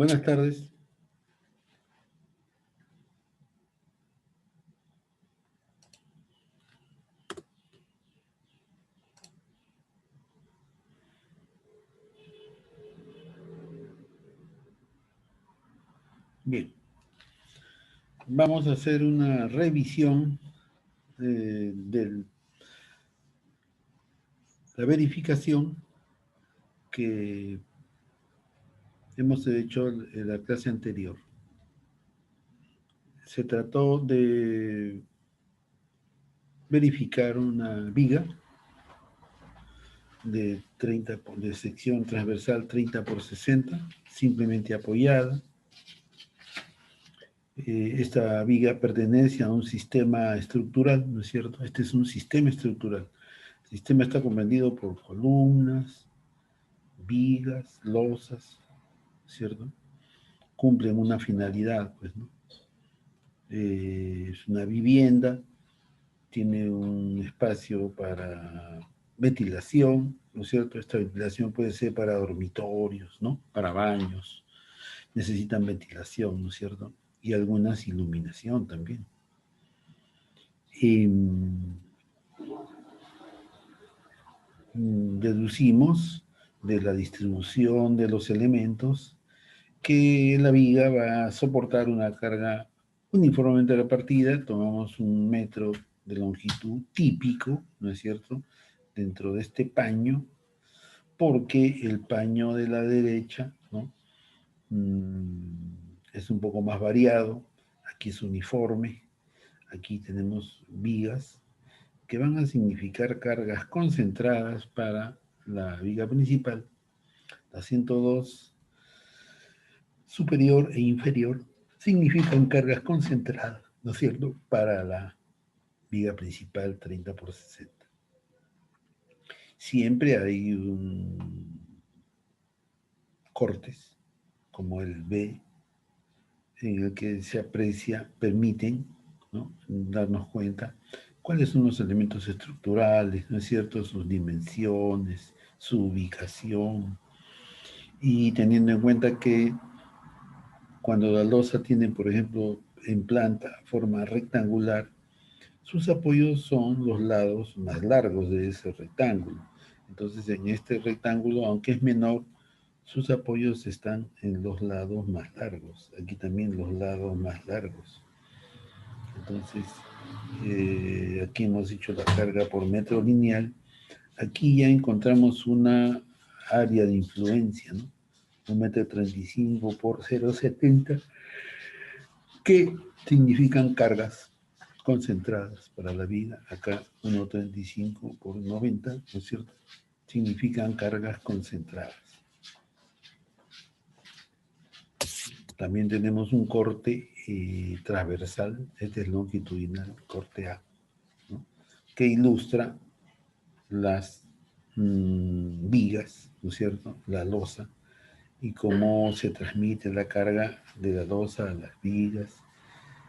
Buenas tardes. Bien, vamos a hacer una revisión de la verificación que hemos hecho en la clase anterior. Se trató de verificar una viga de sección transversal 30 por 60, simplemente apoyada. Esta viga pertenece a un sistema estructural, ¿no es cierto? Este es un sistema estructural. El sistema está comprendido por columnas, vigas, losas, ¿cierto? Cumplen una finalidad, pues, ¿no? Es una vivienda, tiene un espacio para ventilación, ¿no es cierto? Esta ventilación puede ser para dormitorios, ¿no? Para baños, necesitan ventilación, ¿no es cierto? Y algunas iluminación también. Deducimos de la distribución de los elementos que la viga va a soportar una carga uniformemente repartida. Tomamos un metro de longitud típico, ¿no es cierto?, dentro de este paño, porque el paño de la derecha, ¿no?, es un poco más variado. Aquí es uniforme, aquí tenemos vigas que van a significar cargas concentradas para la viga principal, la 102 superior e inferior, significan cargas concentradas, ¿no es cierto?, para la viga principal 30 por 60. Siempre hay cortes, como el B, en el que se aprecia, permiten, ¿no?, darnos cuenta cuáles son los elementos estructurales, ¿no es cierto?, sus dimensiones, su ubicación, y teniendo en cuenta que cuando la losa tiene, por ejemplo, en planta forma rectangular, sus apoyos son los lados más largos de ese rectángulo. Entonces, en este rectángulo, aunque es menor, sus apoyos están en los lados más largos. Aquí también los lados más largos. Entonces, aquí hemos hecho la carga por metro lineal. Aquí ya encontramos una área de influencia, ¿no? 1,35 m por 0,70, que significan cargas concentradas para la viga. Acá 1,35 por 90, ¿no es cierto?, significan cargas concentradas. También tenemos un corte transversal, este es longitudinal, corte A, ¿no?, que ilustra las vigas, ¿no es cierto?, la losa, y cómo se transmite la carga de la losa a las vigas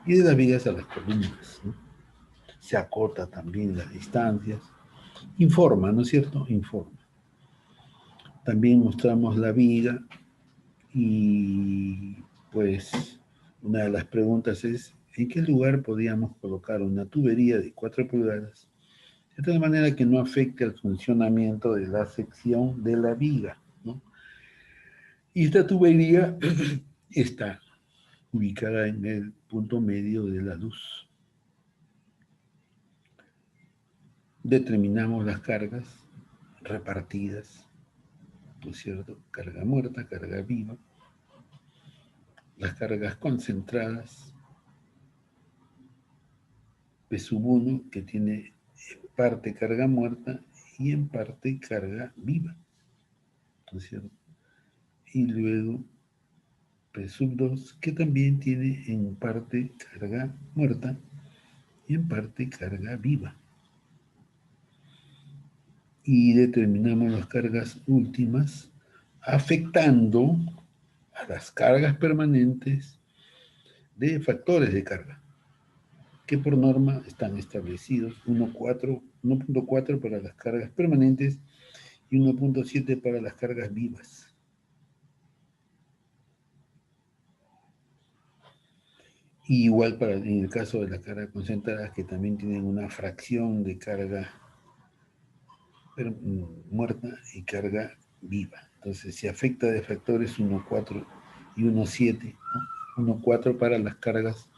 y de las vigas a las columnas, ¿no? Se acota también las distancias. Informa, ¿no es cierto? Informa. También mostramos la viga y pues una de las preguntas es ¿en qué lugar podíamos colocar una tubería de 4 pulgadas de tal manera que no afecte al funcionamiento de la sección de la viga, ¿no? Y esta tubería está ubicada en el punto medio de la luz. Determinamos las cargas repartidas, ¿no es cierto? Carga muerta, carga viva. Las cargas concentradas, P1, que tiene en parte carga muerta y en parte carga viva, ¿no es cierto? Y luego P2, que también tiene en parte carga muerta y en parte carga viva. Y determinamos las cargas últimas afectando a las cargas permanentes de factores de carga, que por norma están establecidos 1.4 para las cargas permanentes y 1.7 para las cargas vivas. Y igual para, en el caso de las cargas concentradas, que también tienen una fracción de carga muerta y carga viva. Entonces, si afecta de factores 1,4 y 1,7, ¿no? 1,4 para las cargas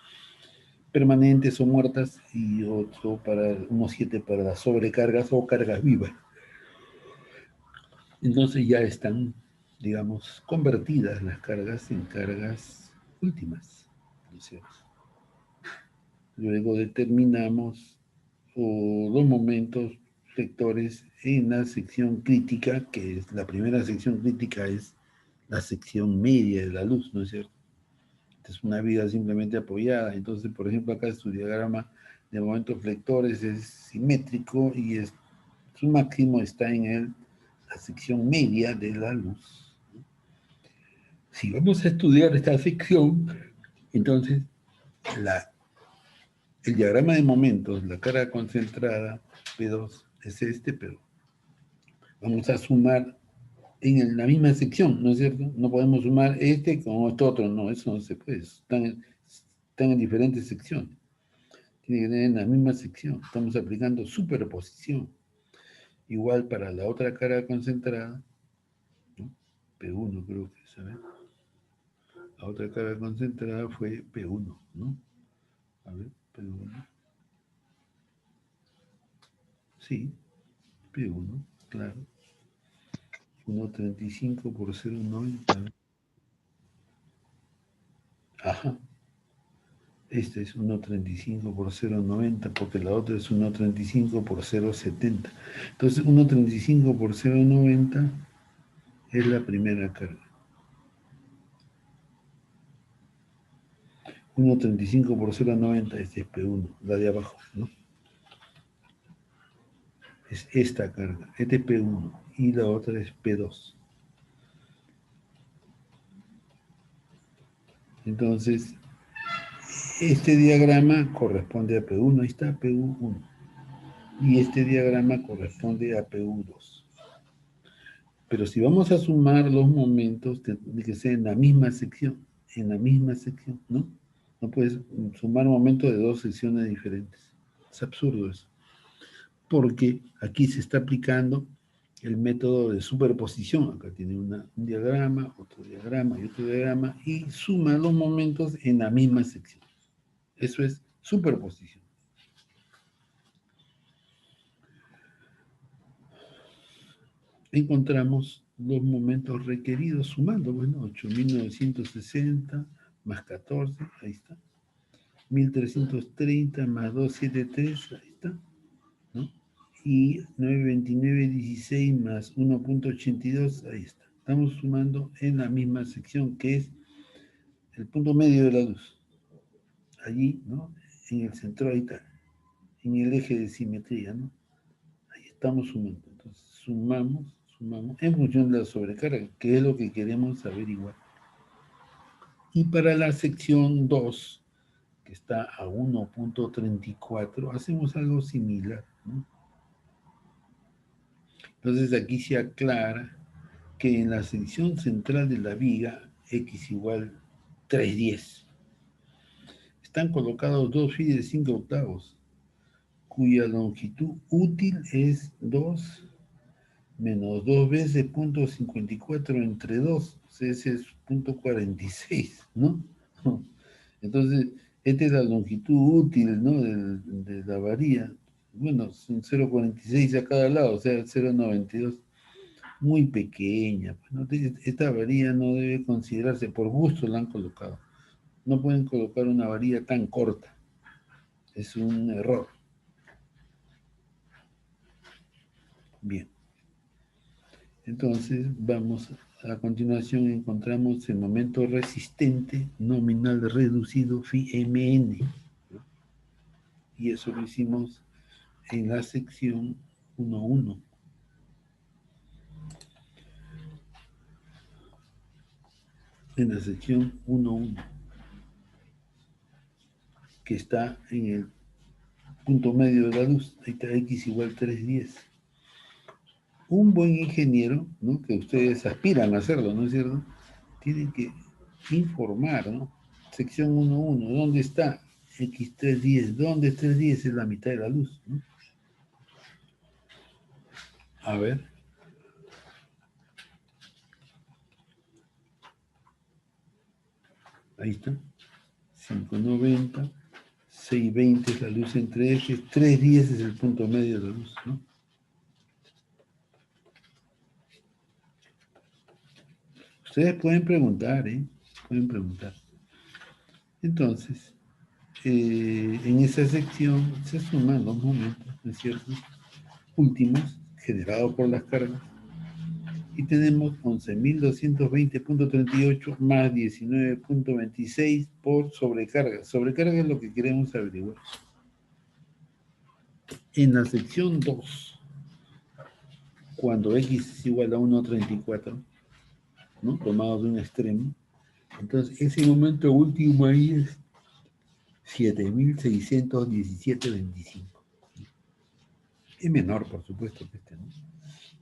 permanentes o muertas y otro para 1,7 para las sobrecargas o cargas vivas. Entonces ya están, digamos, convertidas las cargas en cargas últimas, ¿no es cierto? Luego determinamos los momentos vectores en la sección crítica, que es la primera sección crítica, es la sección media de la luz, ¿no es cierto? Es una viga simplemente apoyada. Entonces, por ejemplo, acá su diagrama de momentos vectores es simétrico y su máximo está en la sección media de la luz. Si vamos a estudiar esta sección, entonces la el diagrama de momentos, la carga concentrada, P2, es este, pero vamos a sumar en la misma sección, ¿no es cierto? No podemos sumar este con este otro, no, eso no se puede, están en diferentes secciones. Tiene que tener en la misma sección, estamos aplicando superposición. Igual para la otra carga concentrada, ¿no? P1 creo que, ¿sabes? La otra carga concentrada fue P1, ¿no? A ver, P1. Sí, P1, claro. 1,35 por 0,90. Ajá. Este es 1,35 por 0,90 porque la otra es 1,35 por 0,70. Entonces 1,35 por 0,90 es la primera carga. 1,35 por 0,90 este es P1, la de abajo, ¿no? Es esta carga, este es P1 y la otra es P2. Entonces, este diagrama corresponde a P1, ahí está P1. Y este diagrama corresponde a PU2. Pero si vamos a sumar los momentos, tiene que ser en la misma sección, ¿no? No puedes sumar momentos de dos secciones diferentes. Es absurdo eso. Porque aquí se está aplicando el método de superposición. Acá tiene un diagrama, otro diagrama y otro diagrama, y suma los momentos en la misma sección. Eso es superposición. Encontramos los momentos requeridos sumando, bueno, 8.960 más 14, ahí está. 1.330 más 273, ahí está, ¿no? Y 929,16 más 1,82, ahí está. Estamos sumando en la misma sección que es el punto medio de la luz. Allí, ¿no? En el centro, ahí está, en el eje de simetría, ¿no? Ahí estamos sumando. Entonces, sumamos en función de la sobrecarga, que es lo que queremos averiguar. Y para la sección 2, que está a 1,34, hacemos algo similar, ¿no? Entonces aquí se aclara que en la sección central de la viga, x igual 310, están colocados dos fides de 5 octavos, cuya longitud útil es 2 menos 2 veces 0,54 entre 2, o sea, ese es 0,46, ¿no? Entonces, esta es la longitud útil, ¿no? De la varilla. Bueno, son 0,46 a cada lado, o sea, 0,92. Muy pequeña. ¿No? Esta varilla no debe considerarse, por gusto la han colocado. No pueden colocar una varilla tan corta. Es un error. Bien. Entonces, vamos a continuación, encontramos el momento resistente nominal reducido phi mn. Y eso lo hicimos en la sección 1.1. En la sección 1.1, que está en el punto medio de la luz. Ahí está x igual 310. Un buen ingeniero, ¿no? Que ustedes aspiran a hacerlo, ¿no es cierto? Tienen que informar, ¿no? sección 1.1, ¿dónde está? X310, ¿dónde es 310? Es la mitad de la luz, ¿no? A ver. Ahí está. 590, 620 es la luz entre ejes, 310 es el punto medio de la luz, ¿no? Ustedes pueden preguntar, ¿eh? Pueden preguntar. Entonces, en esa sección se suman los momentos, ¿no es cierto? Últimos, generados por las cargas. Y tenemos 11.220.38 más 19.26 por sobrecarga. Sobrecarga es lo que queremos averiguar. En la sección 2, cuando x es igual a 1.34, ¿no? Tomado de un extremo, entonces ese momento último ahí es 7.617.25. Es menor, por supuesto, que este, ¿no?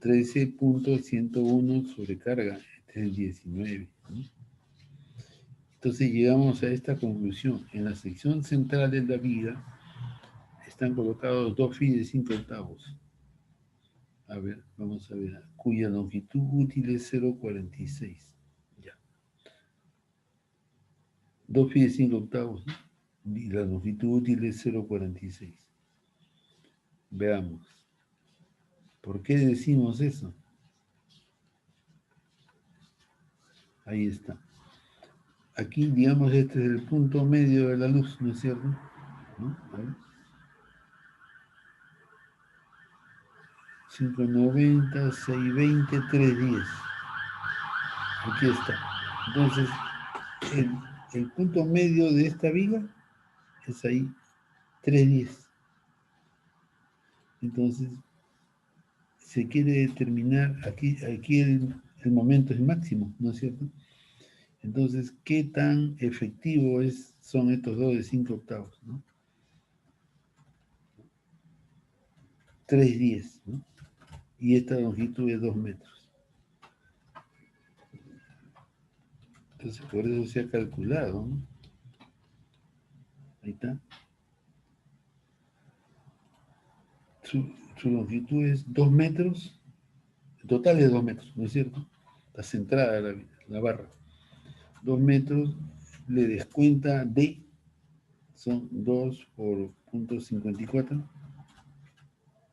13.101 sobrecarga, este es 19, ¿no? Entonces llegamos a esta conclusión. En la sección central de la viga están colocados dos filas de 5 octavos. A ver, vamos a ver, cuya longitud útil es 0,46. Ya. Dos filas de 5 octavos, ¿no? Y la longitud útil es 0,46. Veamos. ¿Por qué decimos eso? Ahí está. Aquí, digamos, este es el punto medio de la luz, ¿no es cierto? ¿No? A ver. 590, 620, 310. Aquí está. Entonces, el punto medio de esta viga es ahí, 310. Entonces, se quiere determinar, aquí el momento es máximo, ¿no es cierto? Entonces, ¿qué tan efectivo son estos dos de 5 octavos, ¿no? 310, ¿no? Y esta longitud es 2 metros. Entonces, por eso se ha calculado, ¿no? Ahí está. Su longitud es 2 metros, el total es 2 metros, ¿no es cierto? La centrada de la barra. 2 metros, le descuenta D, son 2 por 0.54,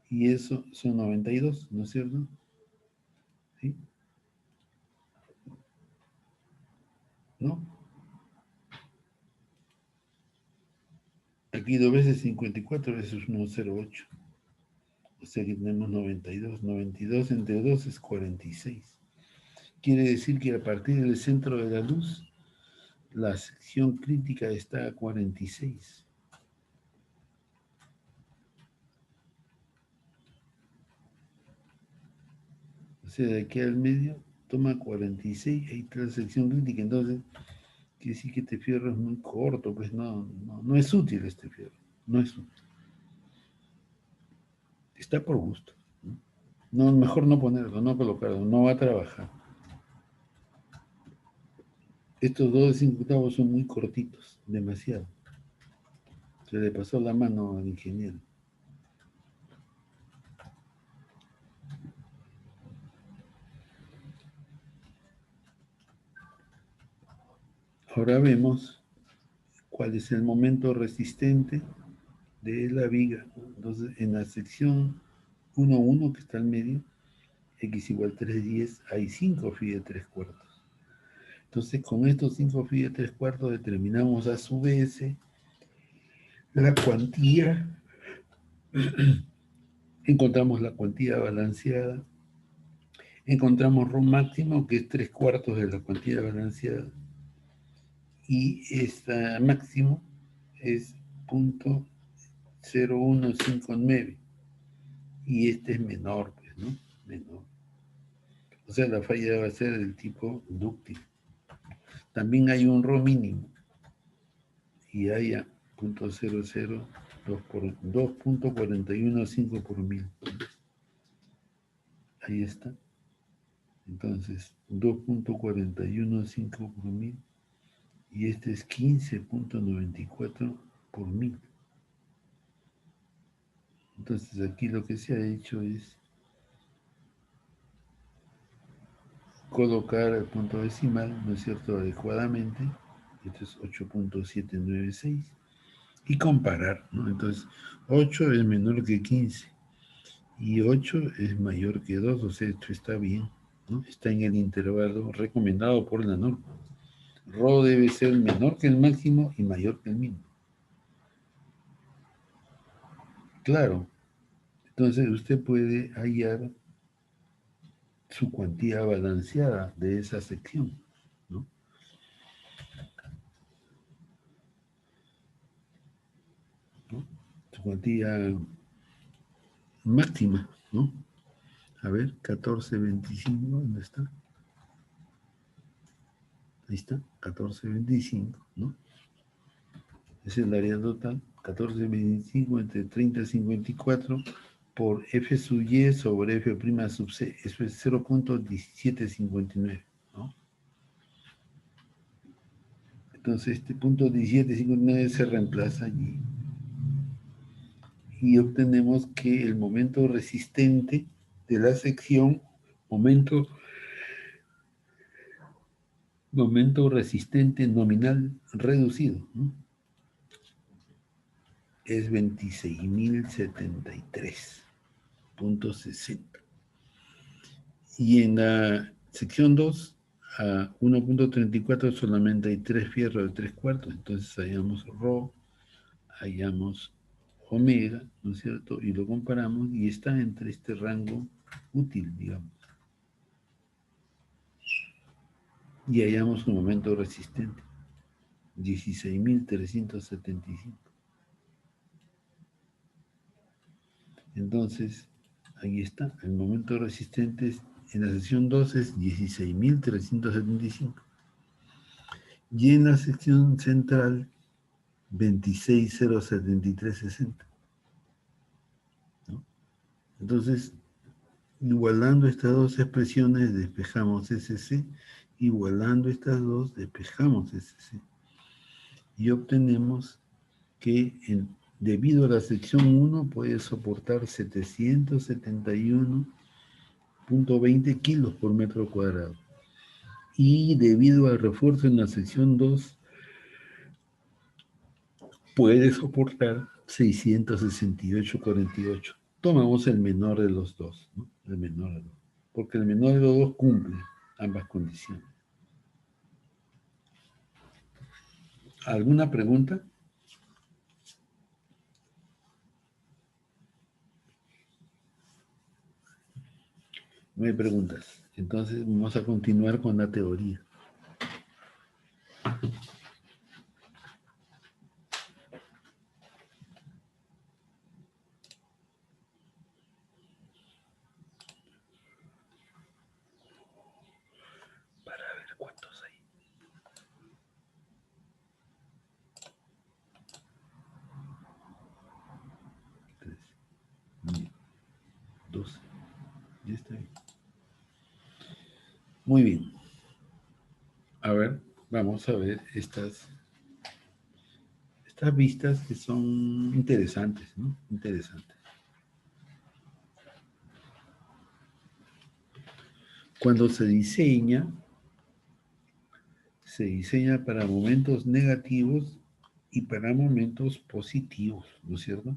y eso son 92, ¿no es cierto? ¿Sí? ¿No? Aquí 2 veces 54, eso es 1,08. O sea que tenemos 92. 92 entre 2 es 46. Quiere decir que a partir del centro de la luz, la sección crítica está a 46. O sea, de aquí al medio toma 46, ahí está la sección crítica. Entonces, quiere decir que este fierro es muy corto, pues no es útil este fierro. No es útil. Está por gusto. No, mejor no ponerlo, no colocarlo, no va a trabajar. Estos 2 de 5 octavos son muy cortitos, demasiado. Se le pasó la mano al ingeniero. Ahora vemos cuál es el momento resistente de la viga. Entonces, en la sección 1.1 que está al medio, x igual 310, hay 5 phi de 3 cuartos. Entonces, con estos 5 phi de 3 cuartos determinamos a su vez la cuantía, encontramos la cuantía balanceada, encontramos ρ máximo, que es 3 cuartos de la cuantía balanceada, y esta máximo es 0.0159, y este es menor, pues, ¿no? Menor. O sea, la falla va a ser del tipo dúctil. También hay un ρ mínimo, y hay a 0.002 por 2.415 por mil. Ahí está. Entonces, 2.415 por mil y este es 15.94 por mil. Entonces aquí lo que se ha hecho es colocar el punto decimal, ¿no es cierto?, adecuadamente. Esto es 8.796 y comparar, ¿no? Entonces 8 es menor que 15 y 8 es mayor que 2, o sea, esto está bien, ¿no? Está en el intervalo recomendado por la norma. Rho debe ser menor que el máximo y mayor que el mínimo. Claro, entonces usted puede hallar su cuantía balanceada de esa sección, ¿no? ¿No? Su cuantía máxima, ¿no? A ver, 1425, ¿dónde está? Ahí está, 1425, ¿no? Es el área total, 1425 entre 3054 por F sub Y sobre F' sub C, eso es 0.1759, ¿no? Entonces este punto 1759 se reemplaza allí y obtenemos que el momento resistente de la sección, momento resistente nominal reducido, ¿no?, es 26.073.60. Y en la sección 2, a 1.34 solamente hay 3 fierros de 3 cuartos, entonces hallamos Rho, hallamos omega, ¿no es cierto? Y lo comparamos y está entre este rango útil, digamos. Y hallamos un momento resistente, 16.375. Entonces, ahí está, el momento resistente en la sección 2 es 16.375. Y en la sección central, 26.073.60, ¿no? Entonces, igualando estas dos expresiones, despejamos SC, igualando estas dos, despejamos SC. Y obtenemos que debido a la sección 1 puede soportar 771.20 kilos por metro cuadrado. Y debido al refuerzo en la sección 2, puede soportar 668.48. Tomamos el menor de los dos, ¿no? El menor de los dos, porque el menor de los dos cumple ambas condiciones. ¿Alguna pregunta? No hay preguntas. Entonces vamos a continuar con la teoría. Para ver cuántos hay. 3, 12. Ya está bien. Muy bien. A ver, vamos a ver estas vistas que son interesantes, ¿no? Interesantes. Cuando se diseña para momentos negativos y para momentos positivos, ¿no es cierto?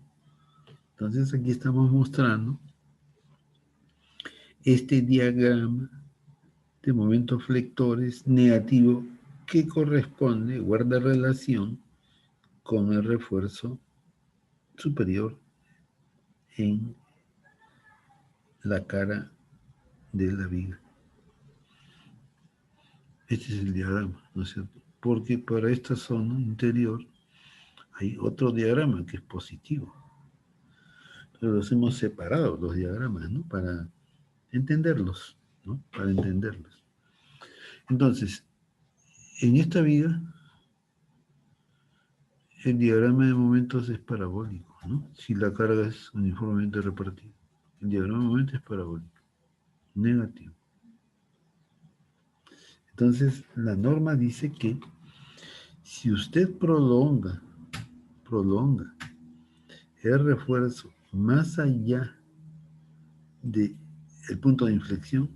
Entonces aquí estamos mostrando este diagrama de momentos flectores negativo que corresponde, guarda relación con el refuerzo superior en la cara de la viga. Este es el diagrama, ¿no es cierto? Porque para esta zona interior hay otro diagrama que es positivo. Entonces los hemos separado, los diagramas, ¿no? Para entenderlos, ¿no? Para entenderlos. Entonces, en esta viga, el diagrama de momentos es parabólico, ¿no? Si la carga es uniformemente repartida. El diagrama de momentos es parabólico, negativo. Entonces, la norma dice que Si usted prolonga el refuerzo más allá del punto de inflexión,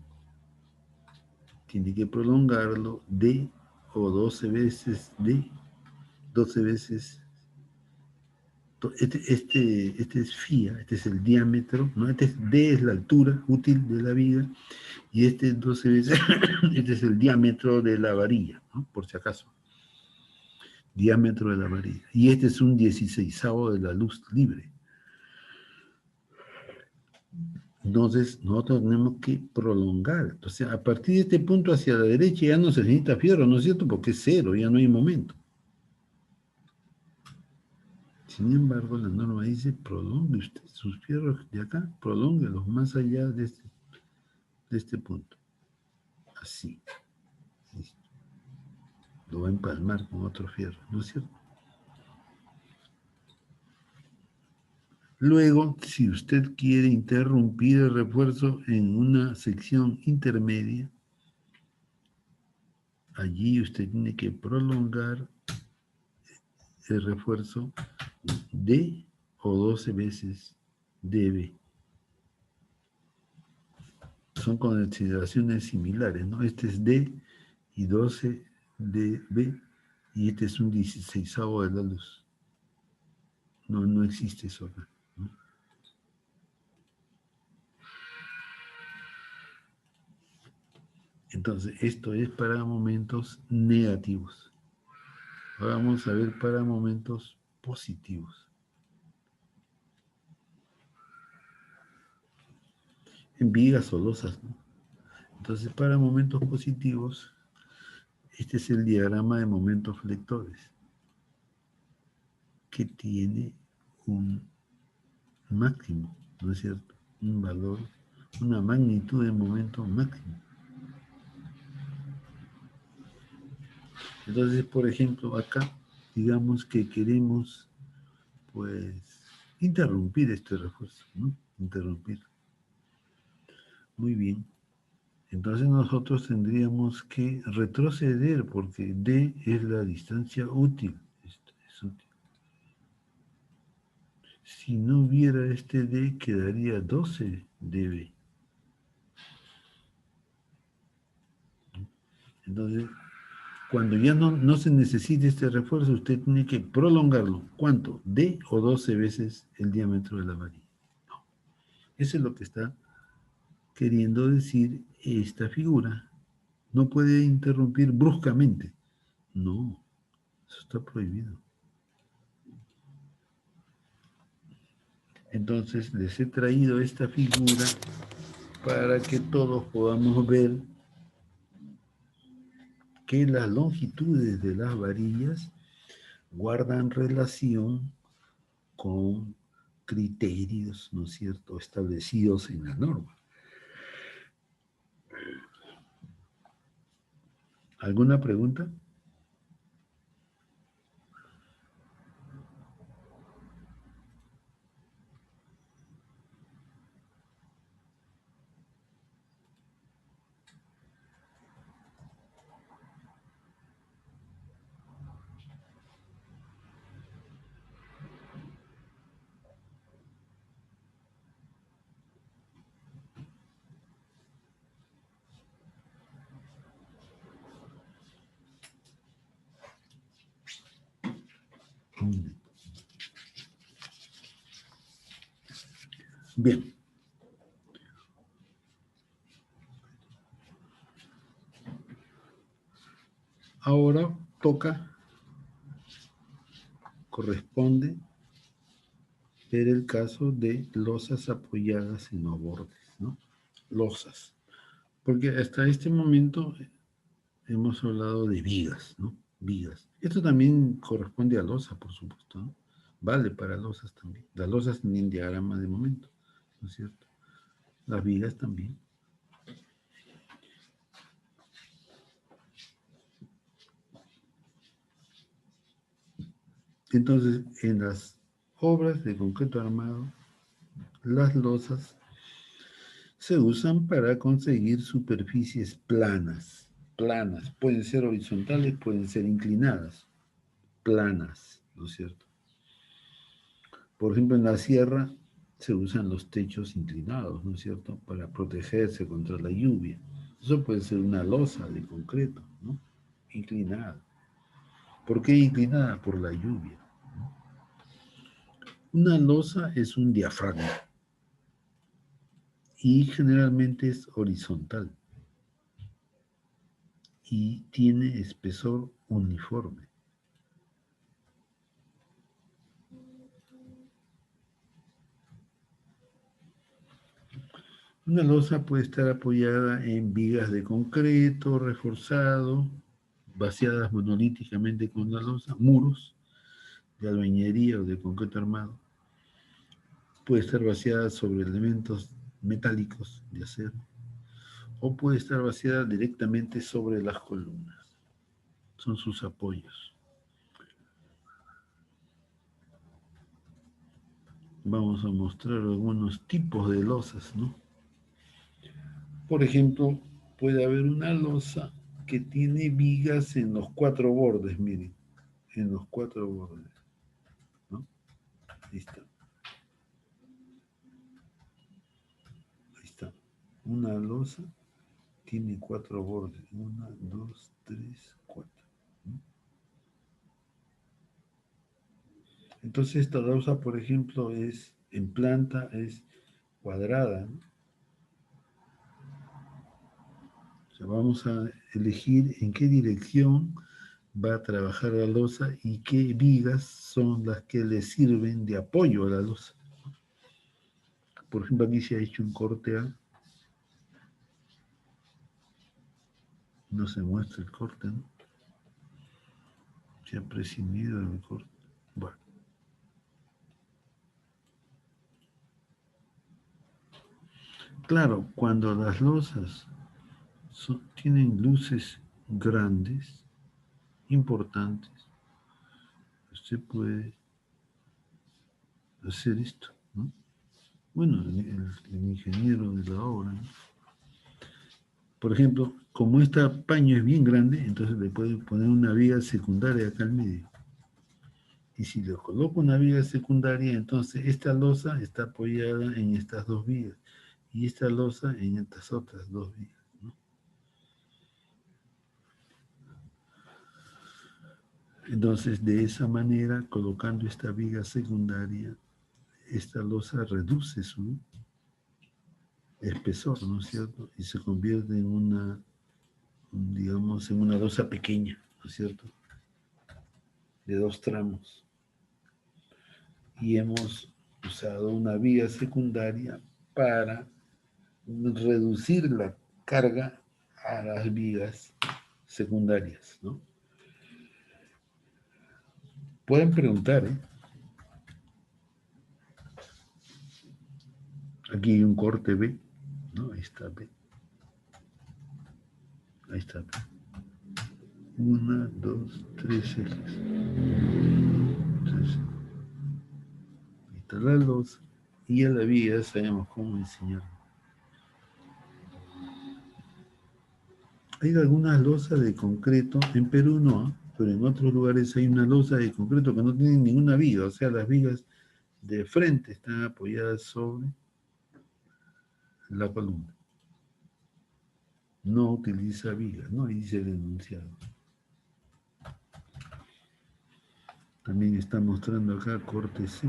tiene que prolongarlo D o 12 veces D, 12 veces. Este es φ, este es el diámetro, ¿no? D es la altura útil de la viga, y este 12 veces, este es el diámetro de la varilla, ¿no? Por si acaso. Diámetro de la varilla. Y este es un 16avo de la luz libre. Entonces, nosotros tenemos que prolongar. Entonces, a partir de este punto hacia la derecha ya no se necesita fierro, ¿no es cierto? Porque es cero, ya no hay momento. Sin embargo, la norma dice, prolongue usted sus fierros de acá, prolónguelos más allá de este punto. Así. Listo. Lo va a empalmar con otro fierro, ¿no es cierto? Luego, si usted quiere interrumpir el refuerzo en una sección intermedia, allí usted tiene que prolongar el refuerzo D o 12 veces DB. Son consideraciones similares, ¿no? Este es D y 12 DB, y este es un 16avo de la luz. No existe eso acá, ¿no? Entonces, esto es para momentos negativos. Ahora vamos a ver para momentos positivos. En vigas o losas, ¿no? Entonces, para momentos positivos, este es el diagrama de momentos flectores, que tiene un máximo, ¿no es cierto? Un valor, una magnitud de momento máximo. Entonces, por ejemplo, acá, digamos que queremos, pues, interrumpir este refuerzo, ¿no? Interrumpir. Muy bien. Entonces nosotros tendríamos que retroceder, porque D es la distancia útil. Esto es útil. Si no hubiera este D, quedaría 12 dB. Entonces, cuando ya no se necesite este refuerzo, usted tiene que prolongarlo. ¿Cuánto? D o 12 veces el diámetro de la varilla. No. Eso es lo que está queriendo decir esta figura. No puede interrumpir bruscamente. No, eso está prohibido. Entonces les he traído esta figura para que todos podamos ver que las longitudes de las varillas guardan relación con criterios, ¿no es cierto?, establecidos en la norma. ¿Alguna pregunta? Bien. Ahora corresponde ver el caso de losas apoyadas en los bordes, ¿no? Losas. Porque hasta este momento hemos hablado de vigas, ¿no? Vigas. Esto también corresponde a losas, por supuesto, ¿no? Vale para losas también. Las losas tienen diagrama de momento, ¿no es cierto? Las vigas también. Entonces, en las obras de concreto armado, las losas se usan para conseguir superficies planas. Planas. Pueden ser horizontales, pueden ser inclinadas. planas, ¿no es cierto? Por ejemplo, en la sierra se usan los techos inclinados, ¿no es cierto?, para protegerse contra la lluvia. Eso puede ser una losa de concreto, ¿no? Inclinada. ¿Por qué inclinada? Por la lluvia. Una losa es un diafragma y generalmente es horizontal y tiene espesor uniforme. Una losa puede estar apoyada en vigas de concreto reforzado, vaciadas monolíticamente con la losa, muros de albañilería o de concreto armado. Puede estar vaciada sobre elementos metálicos de acero o puede estar vaciada directamente sobre las columnas. Son sus apoyos. Vamos a mostrar algunos tipos de losas, ¿no? Por ejemplo, puede haber una losa que tiene vigas en los 4 bordes, miren, en los 4 bordes, ¿no? Ahí está. Ahí está. Una losa tiene 4 bordes. 1, 2, 3, 4. Entonces esta losa, por ejemplo, es en planta, es cuadrada, ¿no? O sea, vamos a elegir en qué dirección va a trabajar la losa y qué vigas son las que le sirven de apoyo a la losa. Por ejemplo, aquí se ha hecho un corte A. No se muestra el corte, ¿no? Se ha prescindido del corte. Bueno. Claro, cuando las losas tienen luces grandes, importantes, usted puede hacer esto, ¿no? Bueno, el ingeniero de la obra, ¿no? Por ejemplo, como este paño es bien grande, entonces le puede poner una viga secundaria acá al medio. Y si le coloco una viga secundaria, entonces esta losa está apoyada en estas dos vigas y esta losa en estas otras dos vigas, ¿no? Entonces, de esa manera, colocando esta viga secundaria, esta losa reduce su espesor, ¿no es cierto? Y se convierte en una, digamos, en una losa pequeña, ¿no es cierto? De 2 tramos. Y hemos usado una viga secundaria para reducir la carga a las vigas secundarias, ¿no? Pueden preguntar, ¿eh? Aquí hay un corte B, ¿no? Ahí está B. Ahí está B. 1, 2, 3 ejes. Entonces, ahí está la losa. Y a la viga sabemos cómo enseñarlo. Hay algunas losas de concreto, en Perú no, pero en otros lugares hay una losa de concreto que no tiene ninguna viga, o sea, las vigas de frente están apoyadas sobre la columna. No utiliza vigas, ¿no? Ahí dice el enunciado. También está mostrando acá corte C.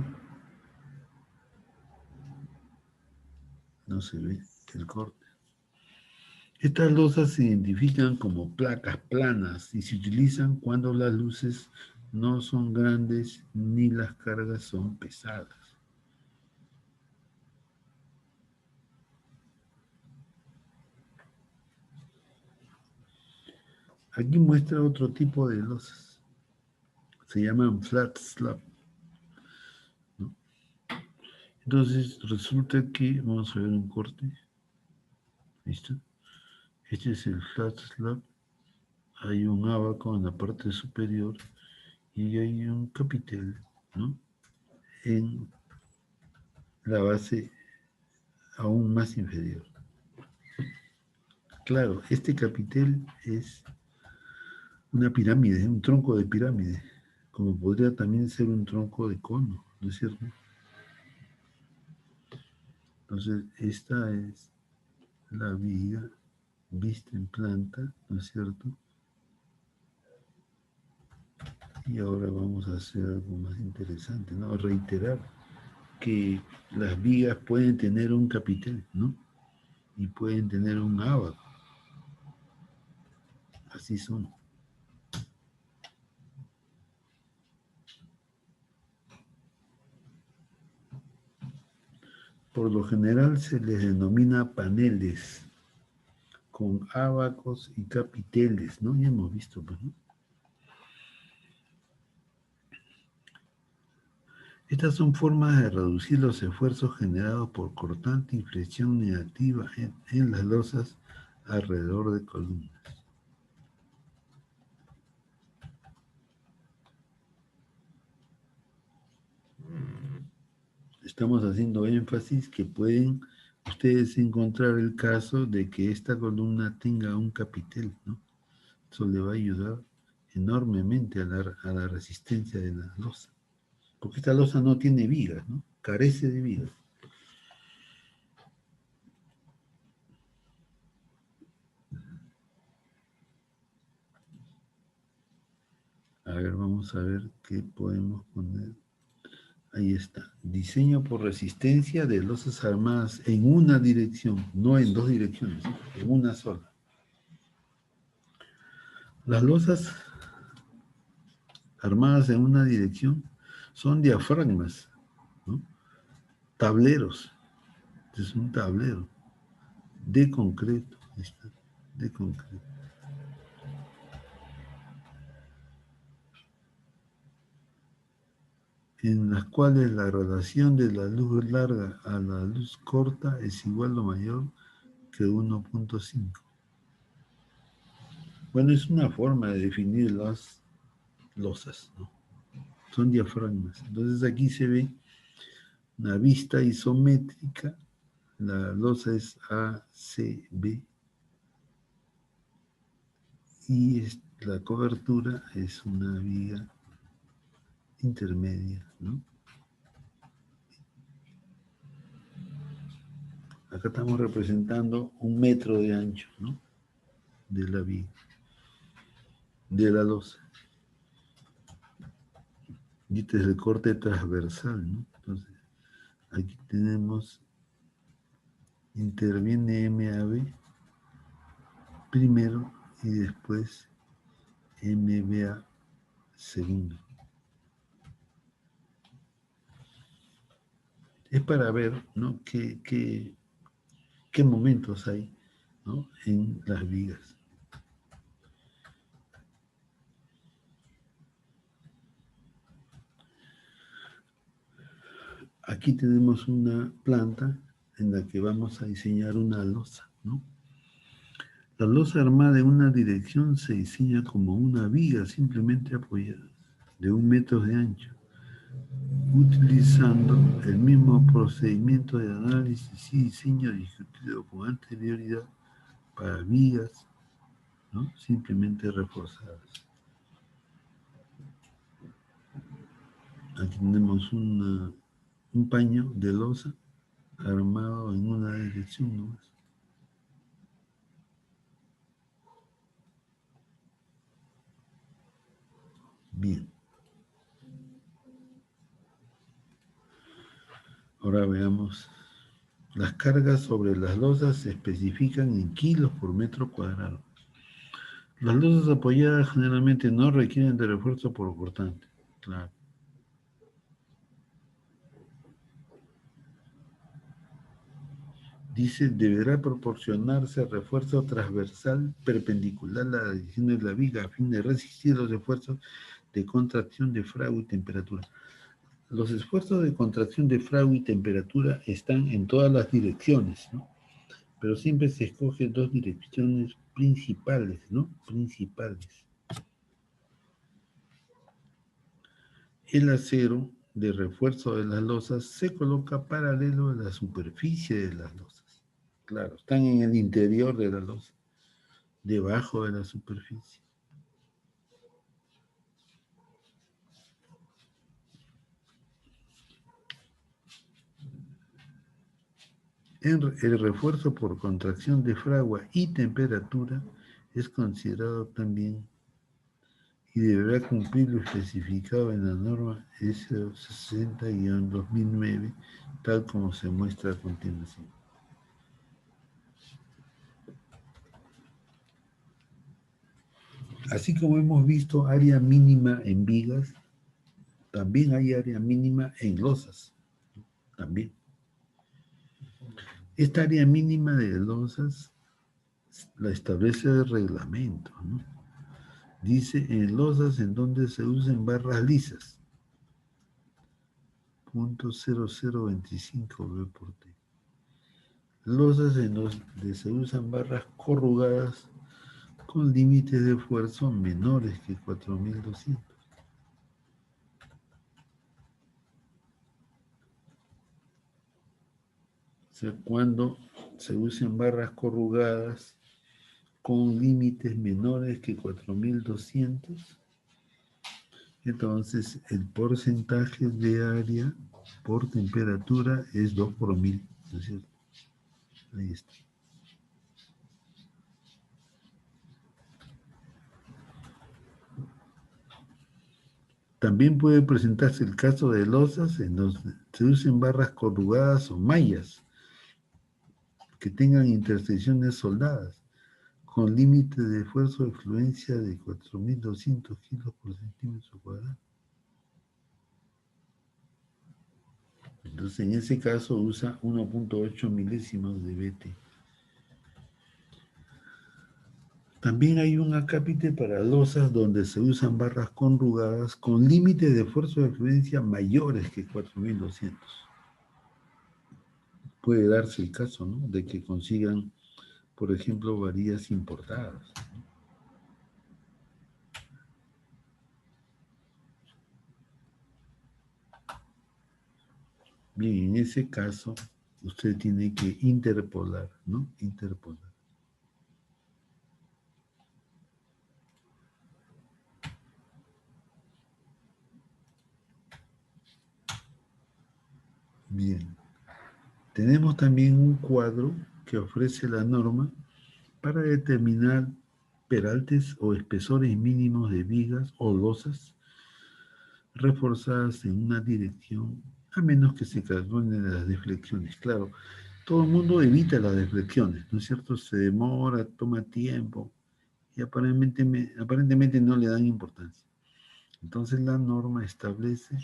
No se ve el corte. Estas losas se identifican como placas planas y se utilizan cuando las luces no son grandes ni las cargas son pesadas. Aquí muestra otro tipo de losas. Se llaman flat slab, ¿no? Entonces resulta que, vamos a ver un corte. ¿Listo? Este es el flat slab. Hay un abaco en la parte superior y hay un capitel, ¿no? En la base aún más inferior. Claro, este capitel es una pirámide, un tronco de pirámide, como podría también ser un tronco de cono, ¿no es cierto? Entonces, esta es la viga vista en planta, ¿no es cierto? Y ahora vamos a hacer algo más interesante, ¿no? Reiterar que las vigas pueden tener un capitel, ¿no? Y pueden tener un ábaco. Así son. Por lo general se les denomina paneles con ábacos y capiteles, ¿no? Ya hemos visto, pues, ¿no? Estas son formas de reducir los esfuerzos generados por cortante y flexión negativa en las losas alrededor de columnas. Estamos haciendo énfasis que pueden ustedes encontrar el caso de que esta columna tenga un capitel, ¿no? Eso le va a ayudar enormemente a la resistencia de la losa. Porque esta losa no tiene vigas, ¿no? Carece de vigas. A ver, vamos a ver qué podemos poner. Ahí está. Diseño por resistencia de losas armadas en una dirección, no en dos direcciones, en una sola. Las losas armadas en una dirección son diafragmas, ¿no? Tableros. Este es un tablero de concreto. Ahí está, de concreto. En las cuales la relación de la luz larga a la luz corta es igual o mayor que 1.5. Bueno, es una forma de definir las losas, ¿no? Son diafragmas. Entonces aquí se ve una vista isométrica, la losa es ACB y la cobertura es una viga intermedia, ¿no? Acá estamos representando 1 metro de ancho, ¿no? De la viga, de la losa. Y este es el corte transversal, ¿no? Entonces, aquí tenemos, interviene MAB primero y después MBA segundo. Es para ver, ¿no? qué momentos hay, ¿no? En las vigas. Aquí tenemos una planta en la que vamos a diseñar una losa, ¿no? La losa armada en una dirección se diseña como una viga simplemente apoyada, de 1 metro de ancho, utilizando el mismo procedimiento de análisis y diseño discutido con anterioridad para vigas, ¿no? Simplemente reforzadas. Aquí tenemos un paño de losa armado en una dirección nomás. Bien. Ahora veamos. Las cargas sobre las losas se especifican en kilos por metro cuadrado. Las losas apoyadas generalmente no requieren de refuerzo por cortante. Claro. Dice, deberá proporcionarse refuerzo transversal perpendicular a la dirección de la viga a fin de resistir los esfuerzos de contracción, diafragma y temperatura. Los esfuerzos de contracción, diafragma y temperatura están en todas las direcciones, ¿no? Pero siempre se escogen dos direcciones principales, ¿no? Principales. El acero de refuerzo de las losas se coloca paralelo a la superficie de las losas. Claro, están en el interior de la losa, debajo de la superficie. El refuerzo por contracción de fragua y temperatura es considerado también y deberá cumplir lo especificado en la norma ISO 60-2009, tal como se muestra a continuación. Así como hemos visto área mínima en vigas, también hay área mínima en losas, también. Esta área mínima de losas la establece el reglamento, ¿no? Dice en losas en donde se usen barras lisas, .0025 B por T. Losas en donde se usan barras corrugadas con límites de esfuerzo menores que 4200. O sea, cuando se usen barras corrugadas con límites menores que 4200, entonces el porcentaje de área por temperatura es 2 por 1000, ¿no es cierto? Ahí está. También puede presentarse el caso de losas en donde se usen barras corrugadas o mallas que tengan intersecciones soldadas con límite de esfuerzo de fluencia de 4200 kilos por centímetro cuadrado. Entonces, en ese caso usa 1.8 milésimos de BT. También hay un acápite para losas donde se usan barras conrugadas con límites de esfuerzo de fluencia mayores que 4200. Puede darse el caso, ¿no?, de que consigan, por ejemplo, varillas importadas. Bien, en ese caso, usted tiene que interpolar, ¿no? Interpolar. Bien. Tenemos también un cuadro que ofrece la norma para determinar peraltes o espesores mínimos de vigas o losas reforzadas en una dirección, a menos que se calculen las deflexiones. Claro, todo el mundo evita las deflexiones, ¿no es cierto? Se demora, toma tiempo y aparentemente no le dan importancia. Entonces la norma establece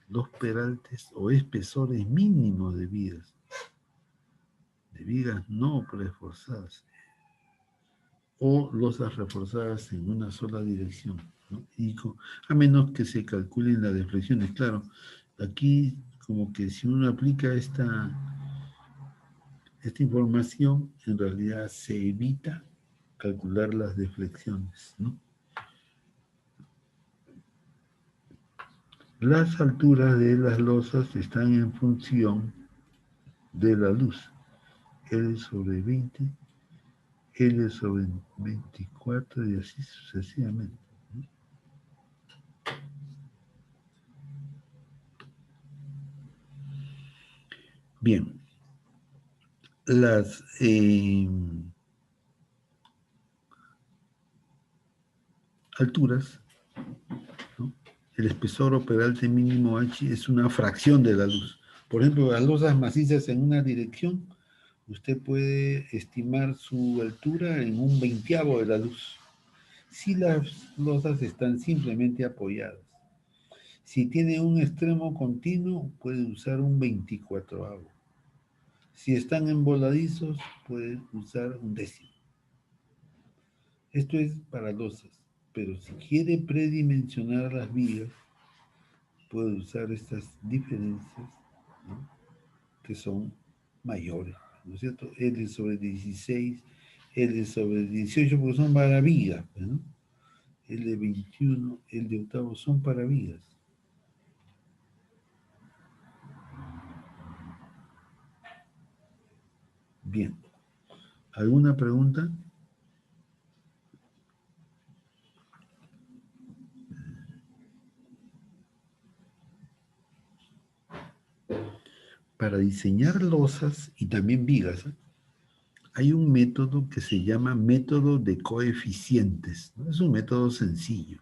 los peraltes o espesores mínimos de vigas no preforzadas o losas reforzadas en una sola dirección, ¿no? A menos que se calculen las deflexiones. Claro, aquí como que si uno aplica esta información, en realidad se evita calcular las deflexiones, ¿no? Las alturas de las losas están en función de la luz. L sobre 20, L sobre 24 y así sucesivamente. Bien, las alturas, ¿no? El espesor o peralte mínimo H es una fracción de la luz. Por ejemplo, las losas macizas en una dirección, usted puede estimar su altura en un veinteavo de la luz. Si las losas están simplemente apoyadas. Si tiene un extremo continuo, puede usar un 24avo. Si están emboladizos, puede usar un décimo. Esto es para losas, pero si quiere predimensionar las vigas, puede usar estas diferencias, ¿no?, que son mayores, ¿no es cierto? L sobre 16, L sobre 18, porque son para vigas, ¿no? L de 21, L de octavo son para vigas. Bien. ¿Alguna pregunta? para diseñar losas y también vigas, ¿eh? Hay un método que se llama método de coeficientes, ¿no? Es un método sencillo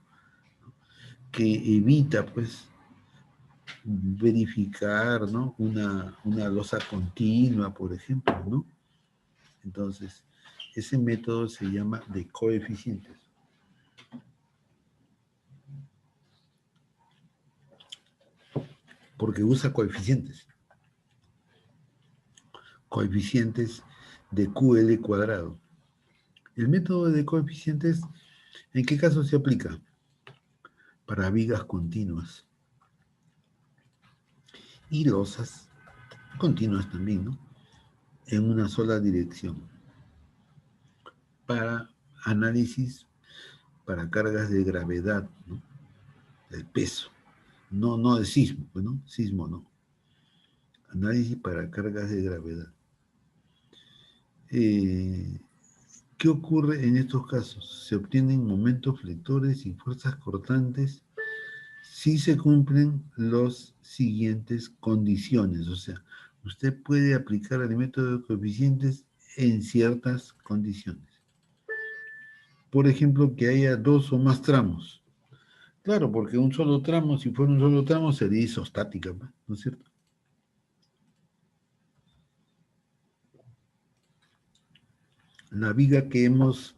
que evita, pues, verificar, ¿no? Una losa continua, por ejemplo, ¿no? Entonces, ese método se llama de coeficientes, porque usa coeficientes, coeficientes de QL cuadrado. El método de coeficientes, ¿en qué caso se aplica? Para vigas continuas y losas continuas también, ¿no? En una sola dirección. Para análisis, para cargas de gravedad, ¿no? Del peso. No de sismo, ¿no? Sismo no. Análisis para cargas de gravedad. Eh, ¿Qué ocurre en estos casos? Se obtienen momentos flectores y fuerzas cortantes si se cumplen las siguientes condiciones. O sea, usted puede aplicar el método de coeficientes en ciertas condiciones. Por ejemplo, que haya dos o más tramos. Claro, porque un solo tramo, si fuera un solo tramo, sería isostática, ¿no es cierto? La viga que hemos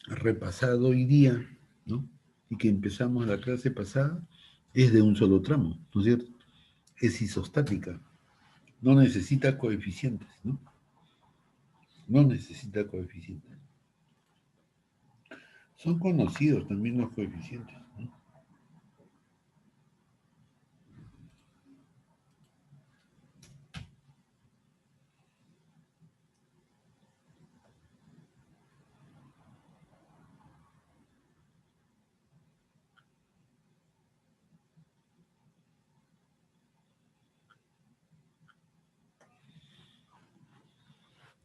repasado hoy día, ¿no? Y que empezamos la clase pasada, es de un solo tramo, ¿no es cierto? Es isostática, no necesita coeficientes, ¿no? No necesita coeficientes. Son conocidos también los coeficientes, ¿no?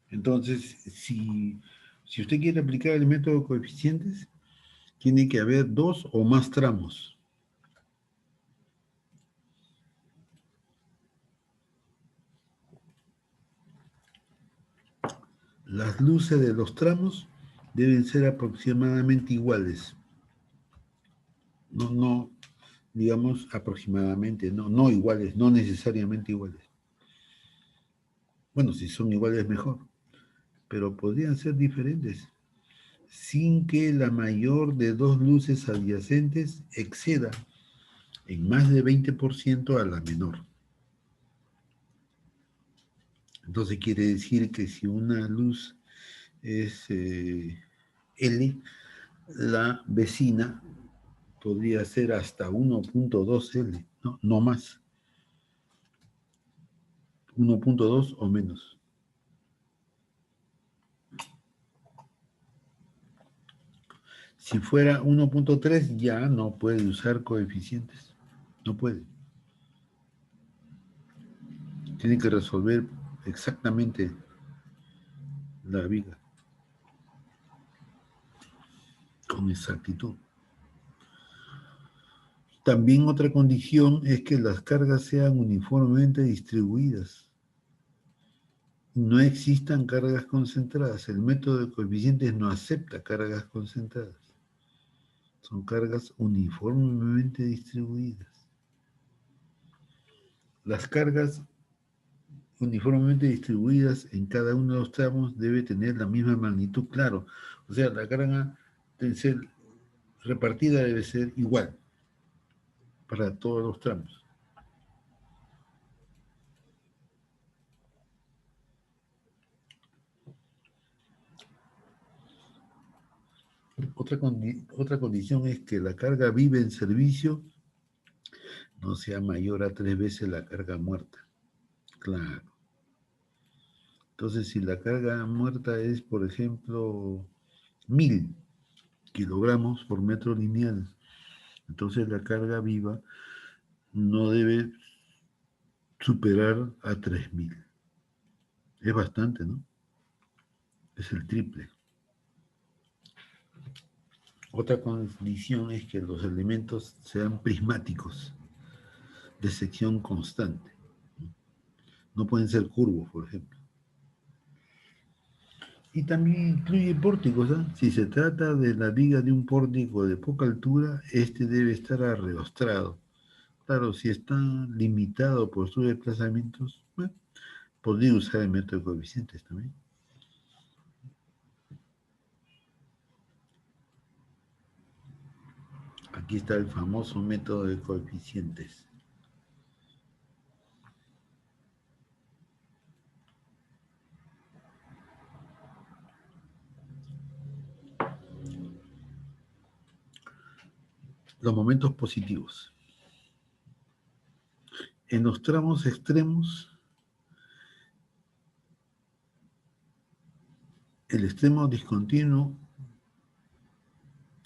Entonces, si usted quiere aplicar el método de coeficientes, tiene que haber dos o más tramos. Las luces de los tramos deben ser aproximadamente iguales. No, digamos aproximadamente, no iguales, no necesariamente iguales. Bueno, si son iguales mejor, pero podrían ser diferentes, sin que la mayor de dos luces adyacentes exceda en más de 20% a la menor. Entonces quiere decir que si una luz es L, la vecina podría ser hasta 1.2 L, no más. 1.2 o menos. Si fuera 1.3 ya no puede usar coeficientes. No puede. Tiene que resolver exactamente la viga con exactitud. También otra condición es que las cargas sean uniformemente distribuidas. No existan cargas concentradas. El método de coeficientes no acepta cargas concentradas. Son cargas uniformemente distribuidas. Las cargas uniformemente distribuidas en cada uno de los tramos debe tener la misma magnitud, claro. O sea, la carga debe ser repartida, debe ser igual para todos los tramos. Otra condición es que la carga viva en servicio no sea mayor a 3 veces la carga muerta. Claro. Entonces, si la carga muerta es, por ejemplo, 1000 kilogramos por metro lineal, entonces la carga viva no debe superar a 3000. Es bastante, ¿no? Es el triple. Otra condición es que los elementos sean prismáticos, de sección constante. No pueden ser curvos, por ejemplo. Y también incluye pórticos, ¿ah? Si se trata de la viga de un pórtico de poca altura, este debe estar arreostrado. Claro, si está limitado por sus desplazamientos, bueno, podría usar el método de coeficientes también. Aquí está el famoso método de coeficientes. Los momentos positivos. En los tramos extremos, el extremo discontinuo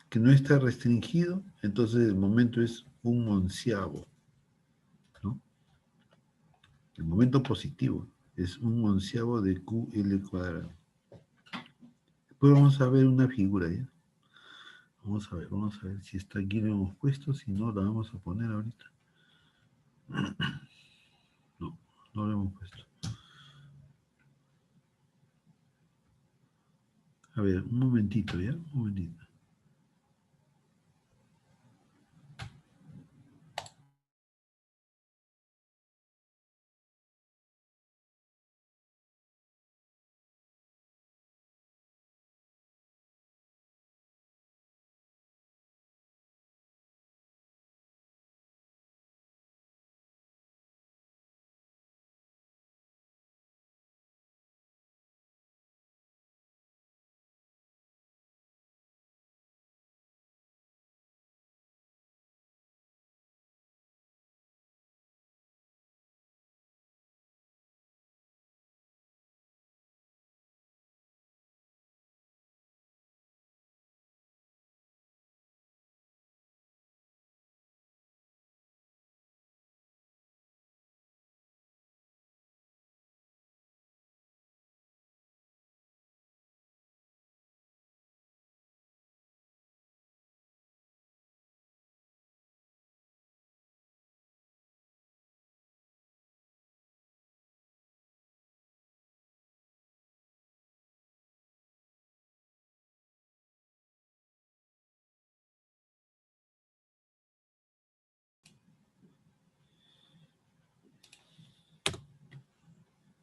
que no está restringido, entonces el momento es un onceavo, ¿no? El momento positivo es un onceavo de QL cuadrado. Después vamos a ver una figura, ¿ya? Vamos a ver si está aquí lo hemos puesto, si no la vamos a poner ahorita. No, no lo hemos puesto. A ver, un momentito, ¿ya? Un momentito.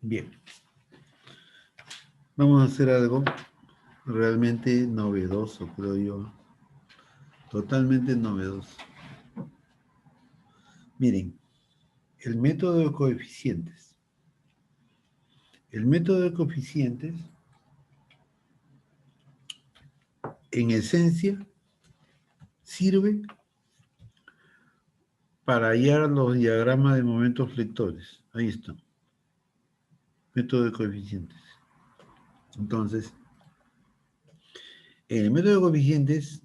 Bien. Vamos a hacer algo realmente novedoso, creo yo. Totalmente novedoso. Miren, el método de coeficientes. El método de coeficientes, en esencia, sirve para hallar los diagramas de momentos flectores. Ahí está. Método de coeficientes. Entonces, en el método de coeficientes,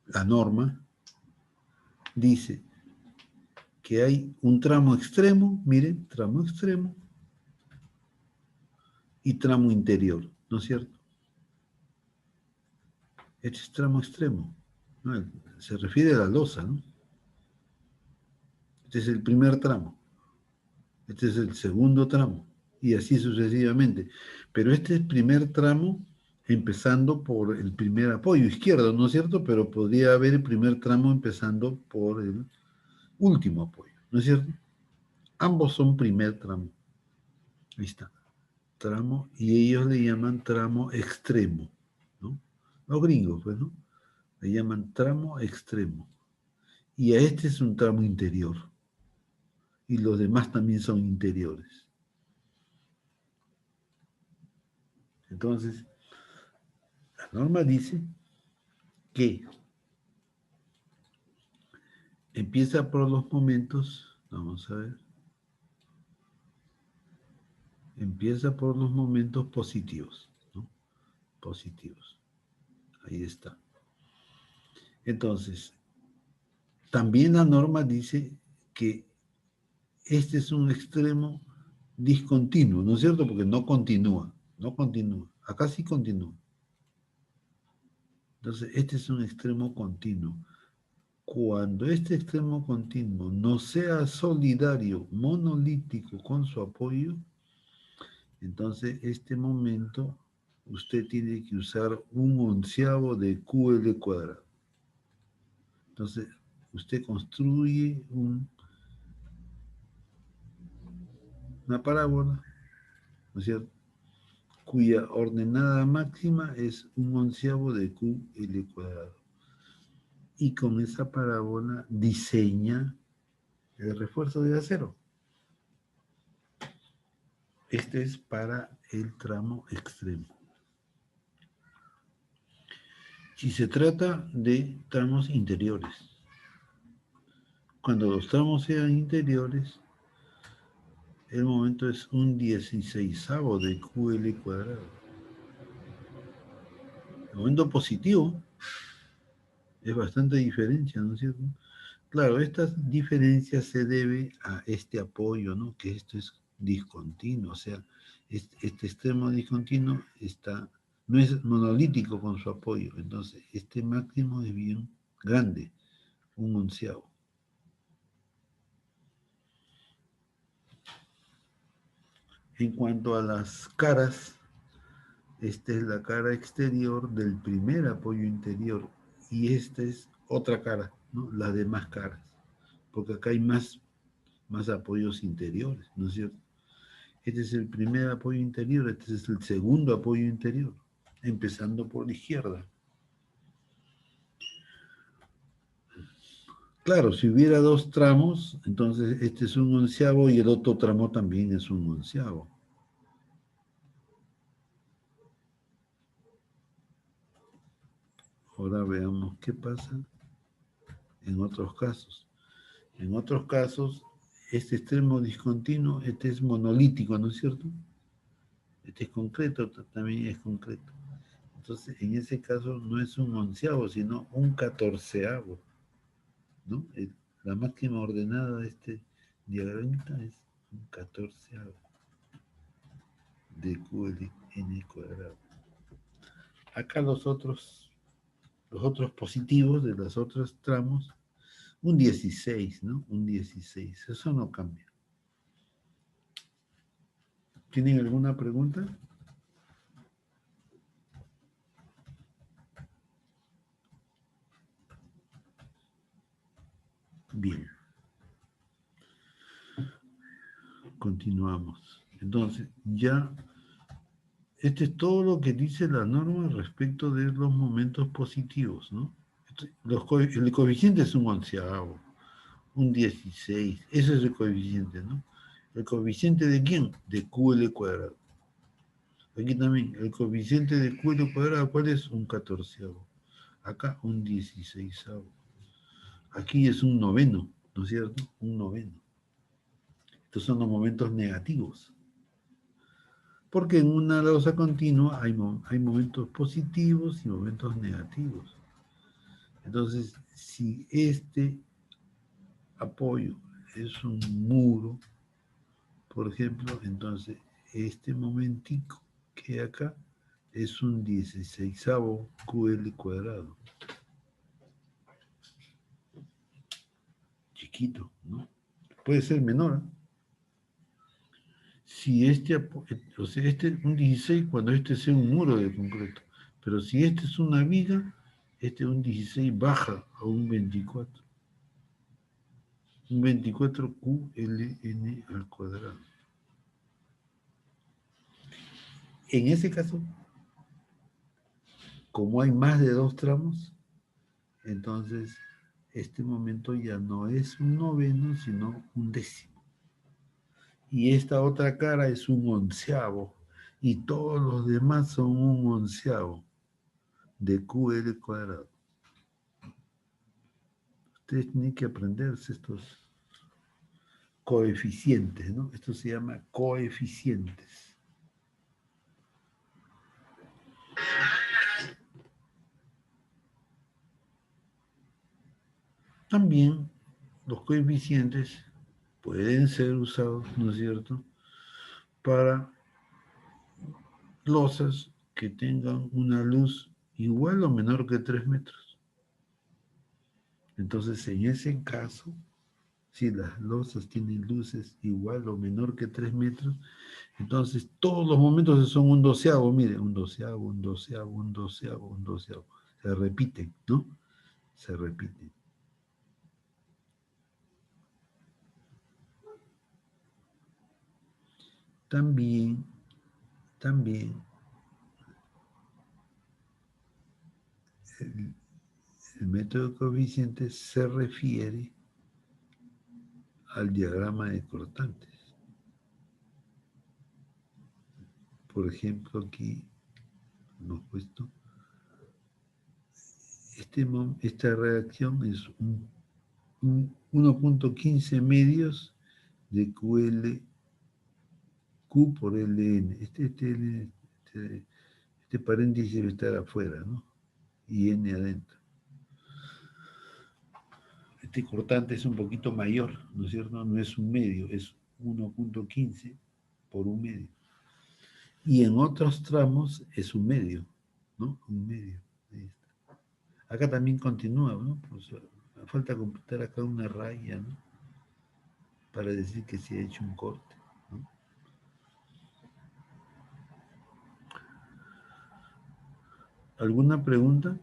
la norma dice que hay un tramo extremo, miren, tramo extremo y tramo interior, ¿no es cierto? Este es tramo extremo, ¿no? Se refiere a la losa, ¿no? Este es el primer tramo, este es el segundo tramo, y así sucesivamente. Pero este es el primer tramo empezando por el primer apoyo izquierdo, ¿no es cierto? Pero podría haber el primer tramo empezando por el último apoyo, ¿no es cierto? Ambos son primer tramo. Ahí está. Tramo, y ellos le llaman tramo extremo, ¿no? Los gringos, pues, ¿no? Le llaman tramo extremo. Y a este es un tramo interior. Y los demás también son interiores. Entonces, la norma dice que empieza por los momentos, vamos a ver, empieza por los momentos positivos, ¿no? Positivos. Ahí está. Entonces, también la norma dice que este es un extremo discontinuo, ¿no es cierto? Porque no continúa, no continúa. Acá sí continúa. Entonces, este es un extremo continuo. Cuando este extremo continuo no sea solidario, monolítico con su apoyo, entonces este momento usted tiene que usar un onceavo de QL cuadrado. Entonces, usted construye una parábola, ¿no es cierto?, cuya ordenada máxima es un onceavo de QL cuadrado. Y con esa parábola diseña el refuerzo de acero. Este es para el tramo extremo. Si se trata de tramos interiores, cuando los tramos sean interiores, el momento es un 16avo de QL cuadrado. El momento positivo es bastante diferencia, ¿no es cierto? Claro, esta diferencia se debe a este apoyo, ¿no? Que esto es discontinuo, o sea, este extremo discontinuo no es monolítico con su apoyo, entonces este máximo es bien grande, un onceavo. En cuanto a las caras, esta es la cara exterior del primer apoyo interior y esta es otra cara, ¿no? Las demás caras, porque acá hay más apoyos interiores, ¿no es cierto? Este es el primer apoyo interior, este es el segundo apoyo interior, empezando por la izquierda. Claro, si hubiera dos tramos, entonces este es un onceavo y el otro tramo también es un onceavo. Ahora veamos qué pasa en otros casos. En otros casos, este extremo discontinuo, este es monolítico, ¿no es cierto? Este es concreto, también es concreto. Entonces, en ese caso no es un onceavo, sino un catorceavo, ¿no? La máxima ordenada de este diagramita es un catorceavo de QLN cuadrado. Acá los otros positivos de los otros tramos, un 16, ¿no? Un 16, eso no cambia. ¿Tienen alguna pregunta? Bien. Continuamos. Entonces, ya, este es todo lo que dice la norma respecto de los momentos positivos, ¿no? El coeficiente es un onceavo, un 16, ese es el coeficiente, ¿no? ¿El coeficiente de quién? De QL cuadrado. Aquí también, el coeficiente de QL cuadrado, ¿cuál es? Un catorceavo. Acá, un 16avo. Aquí es un noveno, ¿no es cierto? Un noveno. Estos son los momentos negativos. Porque en una losa continua hay momentos positivos y momentos negativos. Entonces, si este apoyo es un muro, por ejemplo, entonces este momentico que acá es un 16avo QL cuadrado. Chiquito, ¿no? Puede ser menor. Si o sea, un 16 cuando este sea un muro de concreto. Pero si este es una viga, un 16 baja a un 24. Un 24 QLN al cuadrado. En ese caso, como hay más de dos tramos, entonces este momento ya no es un noveno, sino un décimo. Y esta otra cara es un onceavo, y todos los demás son un onceavo de QL cuadrado. Ustedes tienen que aprenderse estos coeficientes, ¿no? Esto se llama coeficientes. También los coeficientes pueden ser usados, ¿no es cierto?, para losas que tengan una luz igual o menor que 3 metros. Entonces, en ese caso, si las losas tienen luces igual o menor que 3 metros, entonces todos los momentos son un doceavo, mire, un doceavo, un doceavo, un doceavo, un doceavo. Se repiten, ¿no? Se repiten. También, también, el, el método de coeficientes se refiere al diagrama de cortantes. Por ejemplo, aquí hemos puesto, esta reacción es un 1.15 medios de Q por LN. Este paréntesis debe estar afuera, ¿no? Y N adentro. Este cortante es un poquito mayor, ¿no es cierto? No es un medio, es 1.15 por un medio. Y en otros tramos es un medio, ¿no? Un medio. Ahí está. Acá también continúa, ¿no? Pues, falta completar acá una raya, ¿no? Para decir que se ha hecho un corte, ¿no? ¿Alguna pregunta?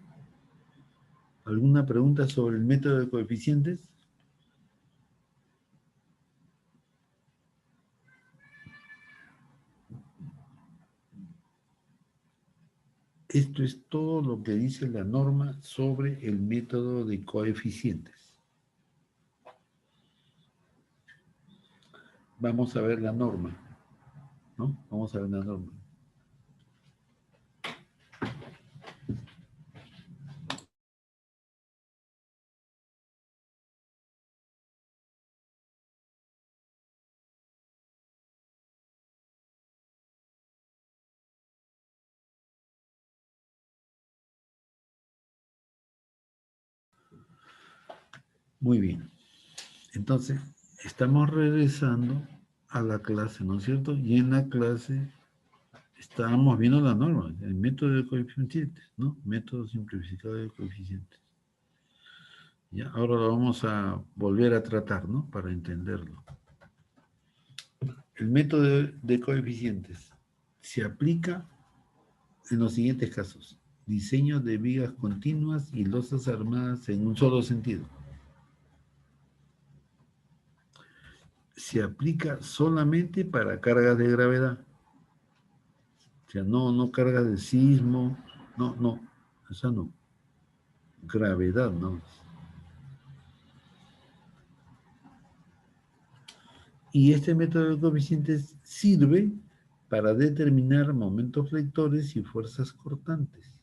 ¿Alguna pregunta sobre el método de coeficientes? Esto es todo lo que dice la norma sobre el método de coeficientes. Vamos a ver la norma, ¿no? Vamos a ver la norma. Muy bien. Entonces, estamos regresando a la clase, ¿no es cierto? Y en la clase estábamos viendo la norma, el método de coeficientes, ¿no? Método simplificado de coeficientes. Ya, ahora lo vamos a volver a tratar, ¿no? Para entenderlo. El método de coeficientes se aplica en los siguientes casos. Diseño de vigas continuas y losas armadas en un solo sentido. Se aplica solamente para cargas de gravedad. O sea, no cargas de sismo, no, esa no. Gravedad, no. Y este método de coeficientes sirve para determinar momentos flectores y fuerzas cortantes.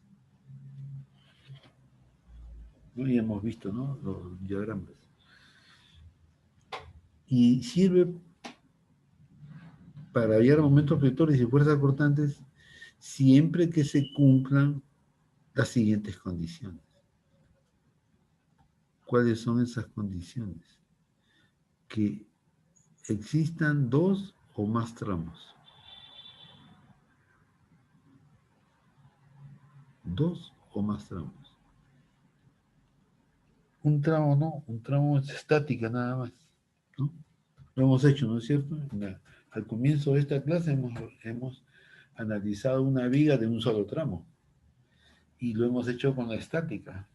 ¿No? Ya hemos visto, ¿no? Los diagramas. Y sirve para hallar momentos flectores y fuerzas cortantes siempre que se cumplan las siguientes condiciones. ¿Cuáles son esas condiciones? Que existan dos o más tramos. Dos o más tramos. Un tramo no, un tramo es estática nada más, ¿no? Lo hemos hecho, ¿no es cierto? Al comienzo de esta clase hemos analizado una viga de un solo tramo y lo hemos hecho con la estática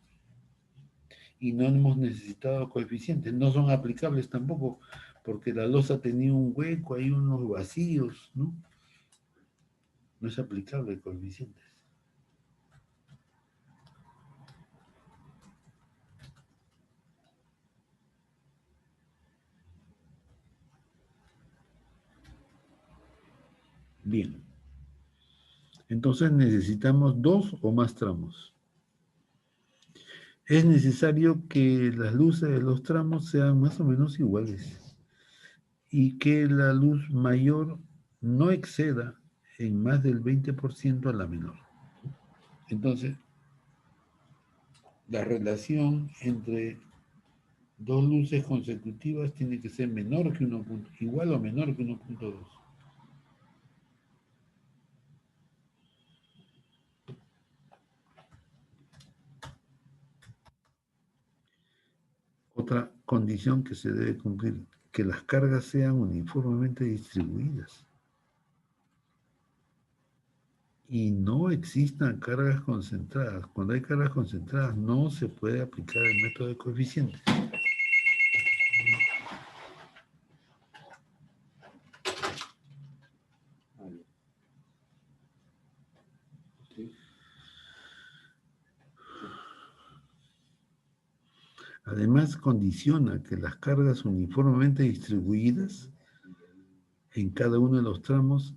y no hemos necesitado coeficientes, no son aplicables tampoco porque la losa tenía un hueco, hay unos vacíos, ¿no? No es aplicable coeficientes. Bien. Entonces necesitamos dos o más tramos. Es necesario que las luces de los tramos sean más o menos iguales y que la luz mayor no exceda en más del 20% a la menor. Entonces, la relación entre dos luces consecutivas tiene que ser menor que 1. Igual o menor que 1.2. Otra condición que se debe cumplir, que las cargas sean uniformemente distribuidas y no existan cargas concentradas. Cuando hay cargas concentradas no se puede aplicar el método de coeficientes. Además, condiciona que las cargas uniformemente distribuidas en cada uno de los tramos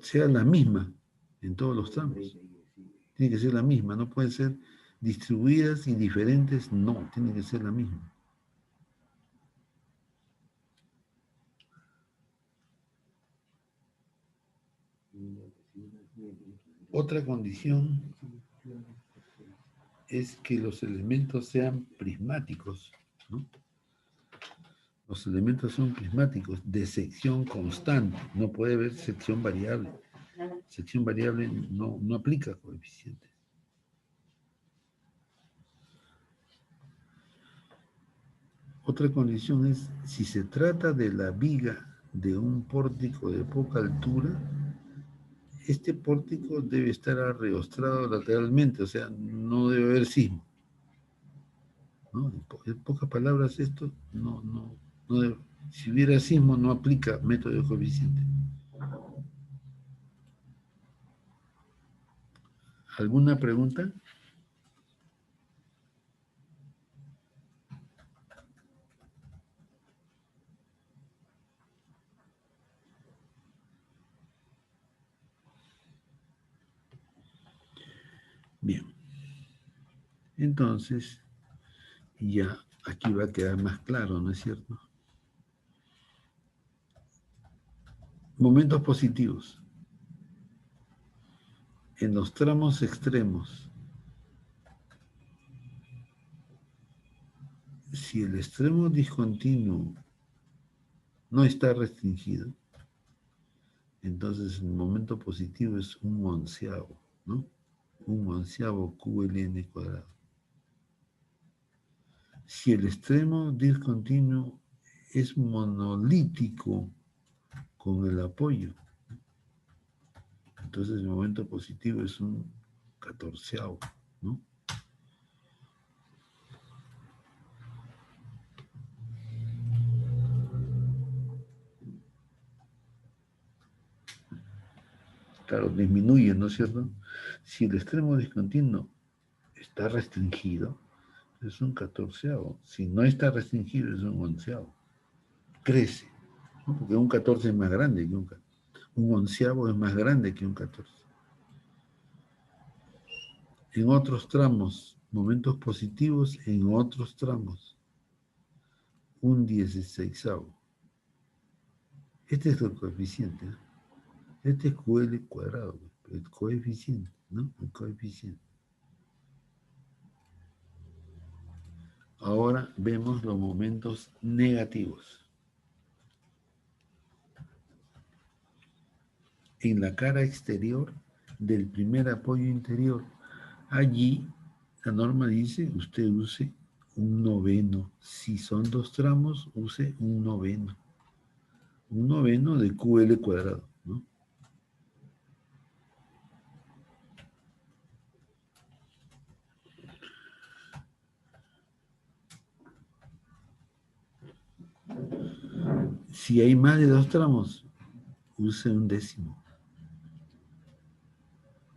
sea la misma en todos los tramos. Tiene que ser la misma, no pueden ser distribuidas y diferentes, no, tiene que ser la misma. Otra condición es que los elementos sean prismáticos, ¿no? Los elementos son prismáticos, de sección constante, no puede haber sección variable. Sección variable no aplica coeficientes. Otra condición es, si se trata de la viga de un pórtico de poca altura, este pórtico debe estar arreostrado lateralmente, o sea, no debe haber sismo, ¿no? En pocas palabras, esto no debe, si hubiera sismo, no aplica método de coeficiente. ¿Alguna pregunta? Bien. Entonces, ya aquí va a quedar más claro, ¿no es cierto? Momentos positivos. En los tramos extremos, si el extremo discontinuo no está restringido, entonces el momento positivo es un onceavo, ¿no? Un onceavo QLN cuadrado. Si el extremo discontinuo es monolítico con el apoyo, entonces el momento positivo es un catorceavo, ¿no? Claro, disminuye, ¿no es cierto? Si el extremo discontinuo está restringido, es un catorceavo. Si no está restringido, es un onceavo. Crece, ¿no? Porque un 14 es más grande que un 14. Un onceavo es más grande que un 14. En otros tramos, momentos positivos en otros tramos, un 16avo. Este es el coeficiente, ¿eh? Este es QL cuadrado, el coeficiente, ¿no? El coeficiente. Ahora vemos los momentos negativos. En la cara exterior del primer apoyo interior, allí la norma dice, usted use un noveno. Si son dos tramos, use un noveno. Un noveno de QL cuadrado, ¿no? Si hay más de dos tramos, use un décimo.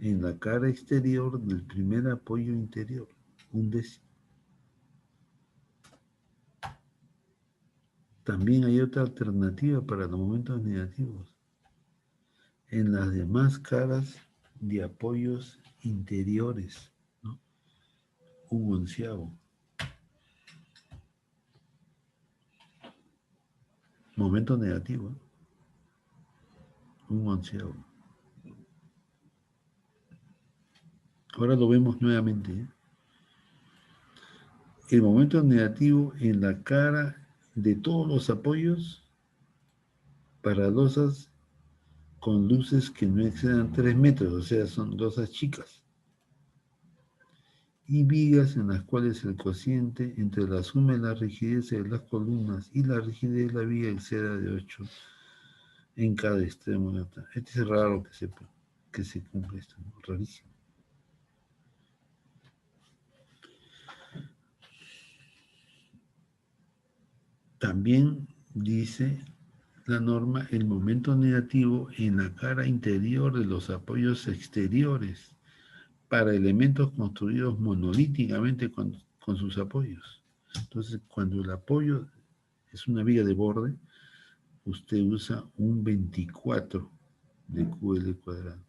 En la cara exterior del primer apoyo interior, un décimo. También hay otra alternativa para los momentos negativos. En las demás caras de apoyos interiores, ¿no? Un onceavo. Momento negativo, ¿eh? Un onceavo. Ahora lo vemos nuevamente, ¿eh? El momento negativo en la cara de todos los apoyos para losas con luces que no excedan 3 metros, o sea, son losas chicas. y vigas en las cuales el cociente entre la suma y la rigidez de las columnas y la rigidez de la viga exceda de 8 en cada extremo. Este es raro que se cumpla esto, ¿no? Rarísimo. También dice la norma el momento negativo en la cara interior de los apoyos exteriores para elementos construidos monolíticamente con sus apoyos. Entonces, cuando el apoyo es una viga de borde, usted usa un 24 de QL cuadrado.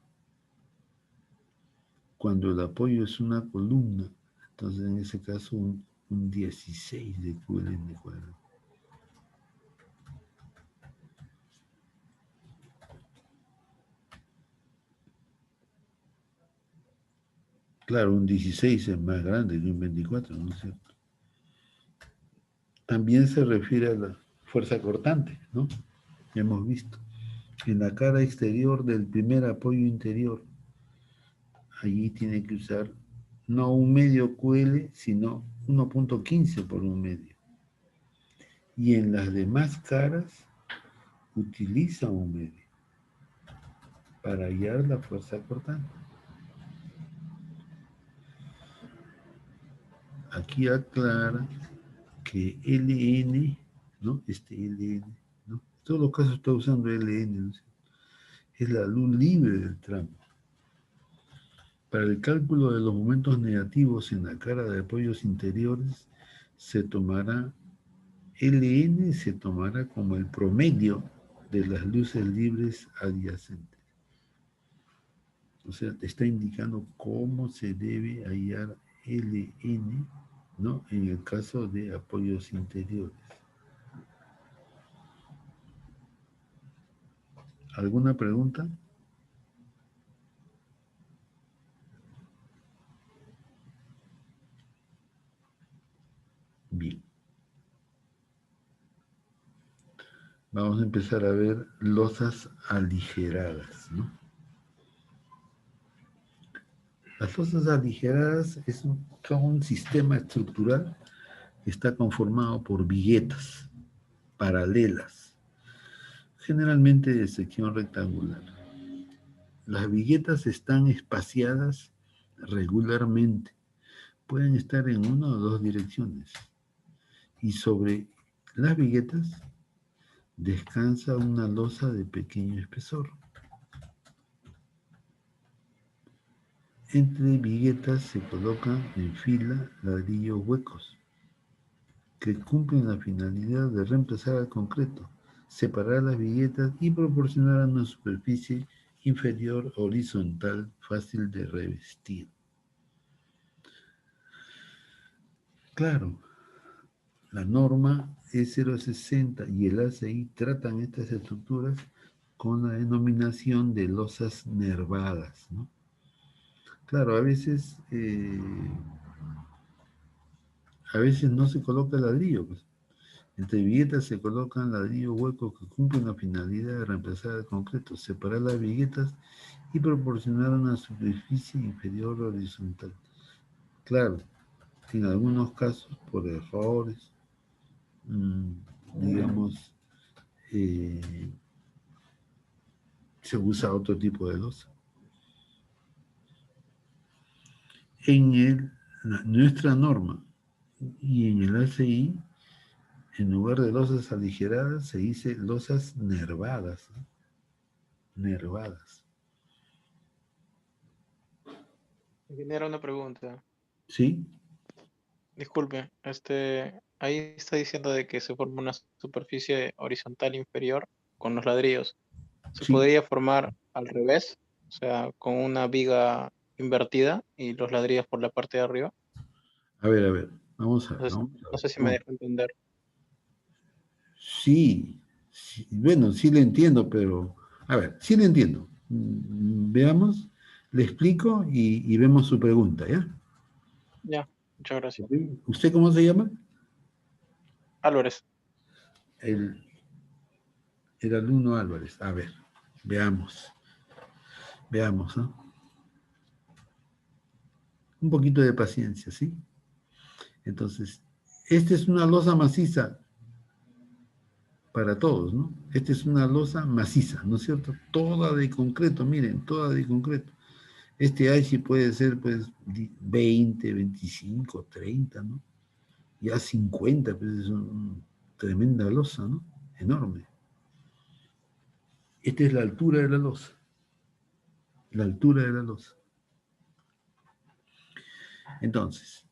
Cuando el apoyo es una columna, entonces en ese caso un 16 de QLN cuadrado. Claro, un 16 es más grande que un 24, ¿no es cierto? También se refiere a la fuerza cortante, ¿no? Hemos visto. En la cara exterior del primer apoyo interior, allí tiene que usar no un medio QL, sino 1.15 por un medio. Y en las demás caras, utiliza un medio para hallar la fuerza cortante. Aquí aclara que LN, ¿no? Este LN, ¿no? En todos los casos está usando LN, ¿no? Es la luz libre del tramo. Para el cálculo de los momentos negativos en la cara de apoyos interiores, se tomará LN, se tomará como el promedio de las luces libres adyacentes. O sea, te está indicando cómo se debe hallar LN, ¿no? En el caso de apoyos interiores. ¿Alguna pregunta? Bien. Vamos a empezar a ver losas aligeradas, ¿no? Las losas aligeradas son un sistema estructural que está conformado por viguetas paralelas, generalmente de sección rectangular. Las viguetas están espaciadas regularmente, pueden estar en una o dos direcciones, y sobre las viguetas descansa una losa de pequeño espesor. Entre viguetas se colocan en fila ladrillos huecos que cumplen la finalidad de reemplazar al concreto, separar las viguetas y proporcionar una superficie inferior horizontal fácil de revestir. Claro, la norma E060 y el ACI tratan estas estructuras con la denominación de losas nervadas, ¿no? Claro, a veces no se coloca ladrillo, pues. Entre viguetas se colocan ladrillos huecos que cumplen la finalidad de reemplazar el concreto, separar las viguetas y proporcionar una superficie inferior horizontal. Claro, en algunos casos, por errores, digamos, se usa otro tipo de losa. En nuestra norma y en el ACI, en lugar de losas aligeradas, se dice losas nervadas, ¿no? Nervadas. Me genera una pregunta. ¿Sí? Disculpe, ahí está diciendo de que se forma una superficie horizontal inferior con los ladrillos. ¿Se Sí. podría formar al revés? O sea, con una viga invertida y los ladrillos por la parte de arriba. A ver, vamos a ver, No sé, vamos a no ver. sé si me No, dejo entender. sí, sí, bueno, sí le entiendo, pero, a ver, sí le entiendo. Veamos, le explico y vemos su pregunta, ¿ya? Ya, muchas gracias. ¿Usted cómo se llama? Álvarez, El, el alumno Álvarez. A ver, veamos, ¿no? Un poquito de paciencia, ¿sí? Entonces, esta es una losa maciza para todos, ¿no? Esta es una losa maciza, ¿no es cierto? Toda de concreto, miren, toda de concreto. Este ICI puede ser, pues, 20, 25, 30, ¿no? Ya 50, pues es una tremenda losa, ¿no? Enorme. Esta es la altura de la losa. La altura de la losa. Entonces,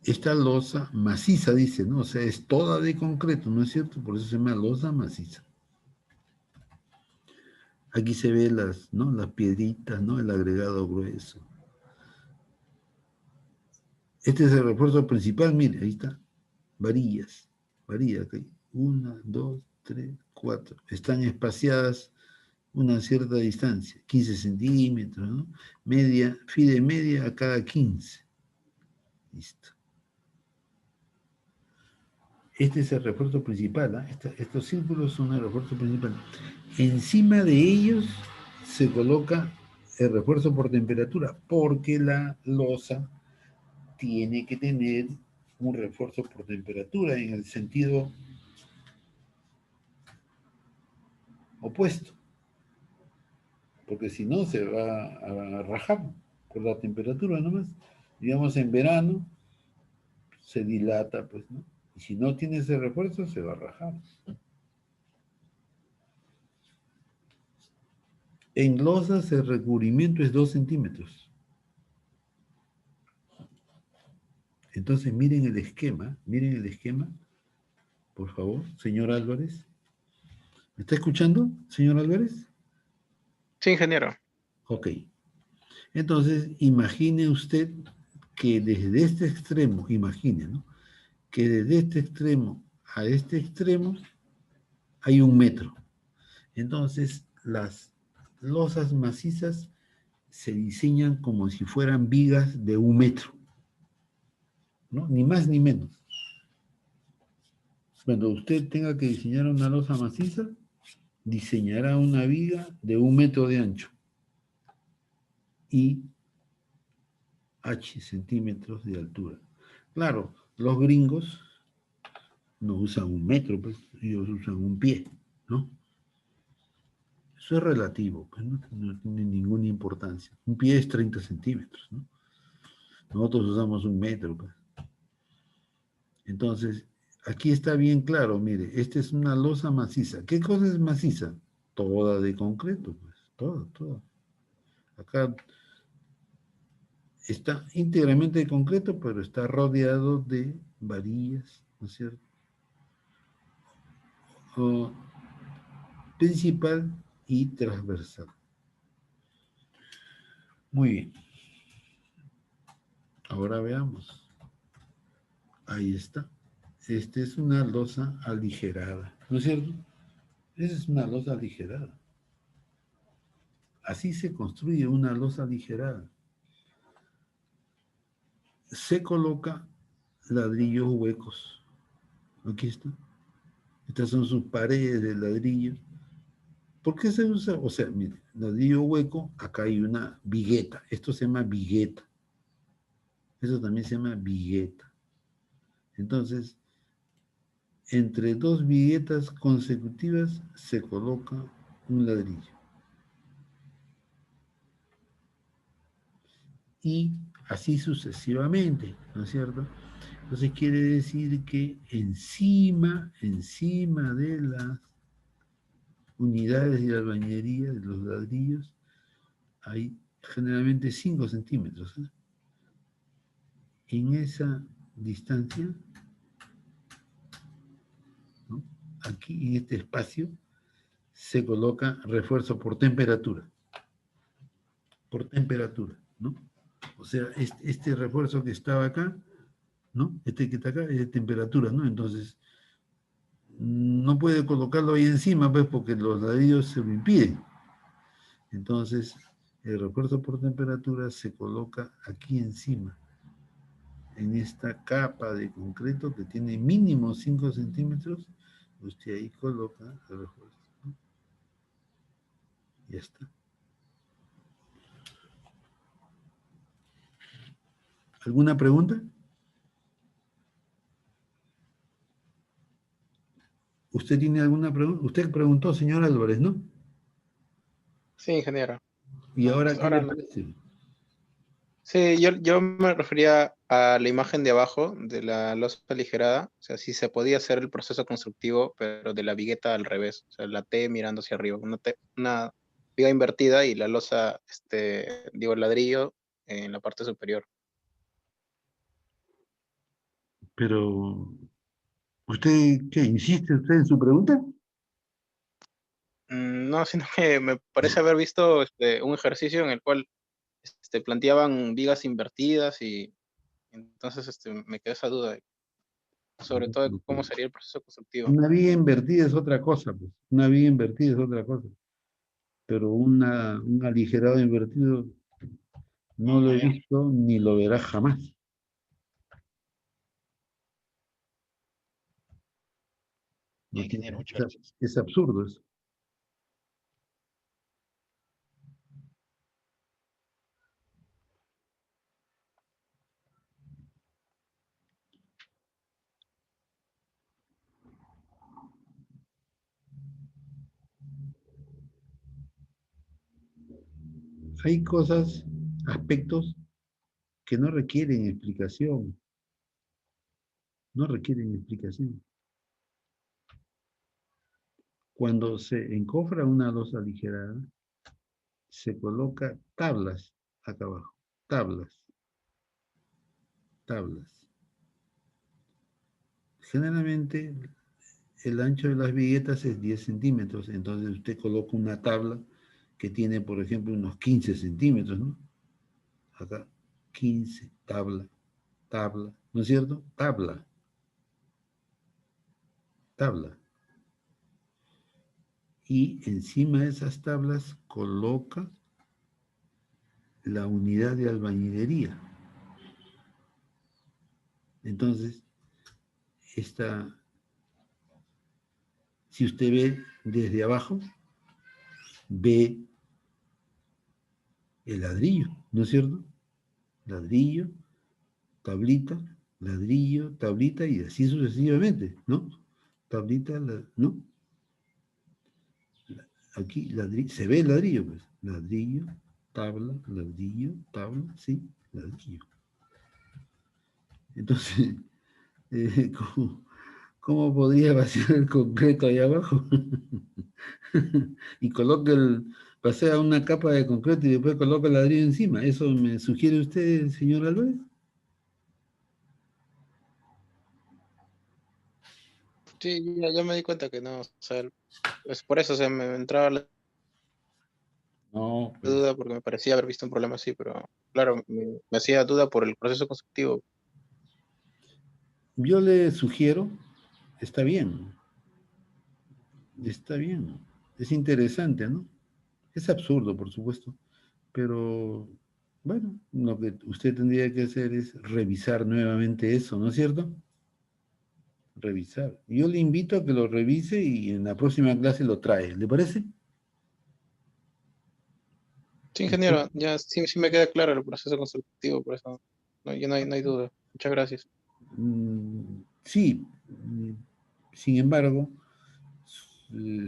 esta losa maciza, dice, ¿no? O sea, es toda de concreto, ¿no es cierto? Por eso se llama losa maciza. Aquí se ve las, ¿no? Las piedritas, ¿no? El agregado grueso. Este es el refuerzo principal, mire, ahí está. Varillas. Varillas, ¿ok? 1, 2, 3, 4. Están espaciadas una cierta distancia, 15 centímetros, ¿no? Media, fide media a cada 15. Listo. Este es el refuerzo principal, ¿eh? Estos círculos son el refuerzo principal. Encima de ellos se coloca el refuerzo por temperatura, porque la losa tiene que tener un refuerzo por temperatura en el sentido opuesto, porque si no se va a rajar por la temperatura nomás. Digamos, en verano se dilata, pues, ¿no? Y si no tiene ese refuerzo, se va a rajar. En losas el recubrimiento es 2 centímetros. Entonces miren el esquema, por favor, señor Álvarez. ¿Me está escuchando, señor Álvarez? Sí, ingeniero. Ok. Entonces, imagine usted que desde este extremo, imagine, ¿no? Que desde este extremo a este extremo hay 1 metro. Entonces, las losas macizas se diseñan como si fueran vigas de 1 metro, ¿no? Ni más ni menos. Cuando usted tenga que diseñar una losa maciza, diseñará una viga de 1 metro de ancho y H centímetros de altura. Claro, los gringos no usan 1 metro, pues ellos usan un pie, ¿no? Eso es relativo, pues no tiene ninguna importancia. Un pie es 30 centímetros, ¿no? Nosotros usamos 1 metro, pues. Entonces, aquí está bien claro, mire, esta es una losa maciza. ¿Qué cosa es maciza? Toda de concreto, pues, toda. Acá está íntegramente de concreto, pero está rodeado de varillas, ¿no es cierto? Principal y transversal. Muy bien. Ahora veamos. Ahí está. Esta es una losa aligerada, ¿no es cierto? Esa es una losa aligerada. Así se construye una losa aligerada. Se coloca ladrillos huecos. Aquí está. Estas son sus paredes de ladrillo. ¿Por qué se usa? O sea, mire, ladrillo hueco, acá hay una vigueta. Esto se llama vigueta. Eso también se llama vigueta. Entonces, entre dos viguetas consecutivas se coloca un ladrillo. Y así sucesivamente, ¿no es cierto? Entonces quiere decir que encima de las unidades de albañería, de los ladrillos, hay generalmente 5 centímetros. ¿Eh? En esa distancia, ¿no? Aquí en este espacio, se coloca refuerzo por temperatura, ¿no? O sea, este refuerzo que estaba acá, ¿no? Este que está acá es de temperatura, ¿no? Entonces, no puede colocarlo ahí encima, pues, porque los ladrillos se lo impiden. Entonces, el refuerzo por temperatura se coloca aquí encima, en esta capa de concreto que tiene mínimo 5 centímetros, usted ahí coloca el refuerzo, ¿no? Ya está. ¿Alguna pregunta? ¿Usted tiene alguna pregunta? Usted preguntó, señor Álvarez, ¿no? Sí, ingeniero. ¿Y No, ahora pues qué le ahora no. parece? Sí, yo me refería a la imagen de abajo de la losa aligerada. O sea, si se podía hacer el proceso constructivo, pero de la vigueta al revés. O sea, la T mirando hacia arriba. Una viga invertida y la losa, digo, el ladrillo en la parte superior. Pero, ¿usted qué? ¿Insiste usted en su pregunta? No, sino que me parece haber visto un ejercicio en el cual planteaban vigas invertidas y entonces me quedó esa duda, sobre todo de cómo sería el proceso constructivo. Una viga invertida es otra cosa, pues. Una viga invertida es otra cosa. Pero un aligerado invertido no lo he Ya, visto ni lo verá jamás. ya, No tiene, ingeniero, muchas gracias. es absurdo eso. Hay cosas, aspectos que no requieren explicación, no requieren explicación. Cuando se encofra una losa aligerada, se coloca tablas acá abajo, tablas, tablas. Generalmente el ancho de las viguetas es 10 centímetros, entonces usted coloca una tabla que tiene, por ejemplo, unos 15 centímetros, ¿no? Acá, 15, tabla, tabla, ¿no es cierto? Tabla, tabla. Y encima de esas tablas coloca la unidad de albañilería. Entonces, esta, si usted ve desde abajo, ve el ladrillo, ¿no es cierto? Ladrillo, tablita, ladrillo, tablita y así sucesivamente, ¿no? Tablita, ¿no? Aquí se ve el ladrillo, pues. Ladrillo, tabla, sí, ladrillo. Entonces, ¿cómo, cómo podría vaciar el concreto ahí abajo? Y coloque pasea una capa de concreto y después coloca el ladrillo encima. ¿Eso me sugiere usted, señor Álvarez? Sí, ya me di cuenta que no, o sea, es por eso, o sea, me entraba la No, pues duda porque me parecía haber visto un problema así, pero claro, me hacía duda por el proceso constructivo. yo le sugiero, está bien, está bien, es interesante, ¿no? Es absurdo, por supuesto, pero bueno, lo que usted tendría que hacer es revisar nuevamente eso, ¿no es cierto? Revisar. Yo le invito a que lo revise y en la próxima clase lo trae, ¿le parece? Sí, ingeniero, ya sí me queda claro el proceso constructivo, por eso ya no hay duda. Muchas gracias. Sí, sin embargo,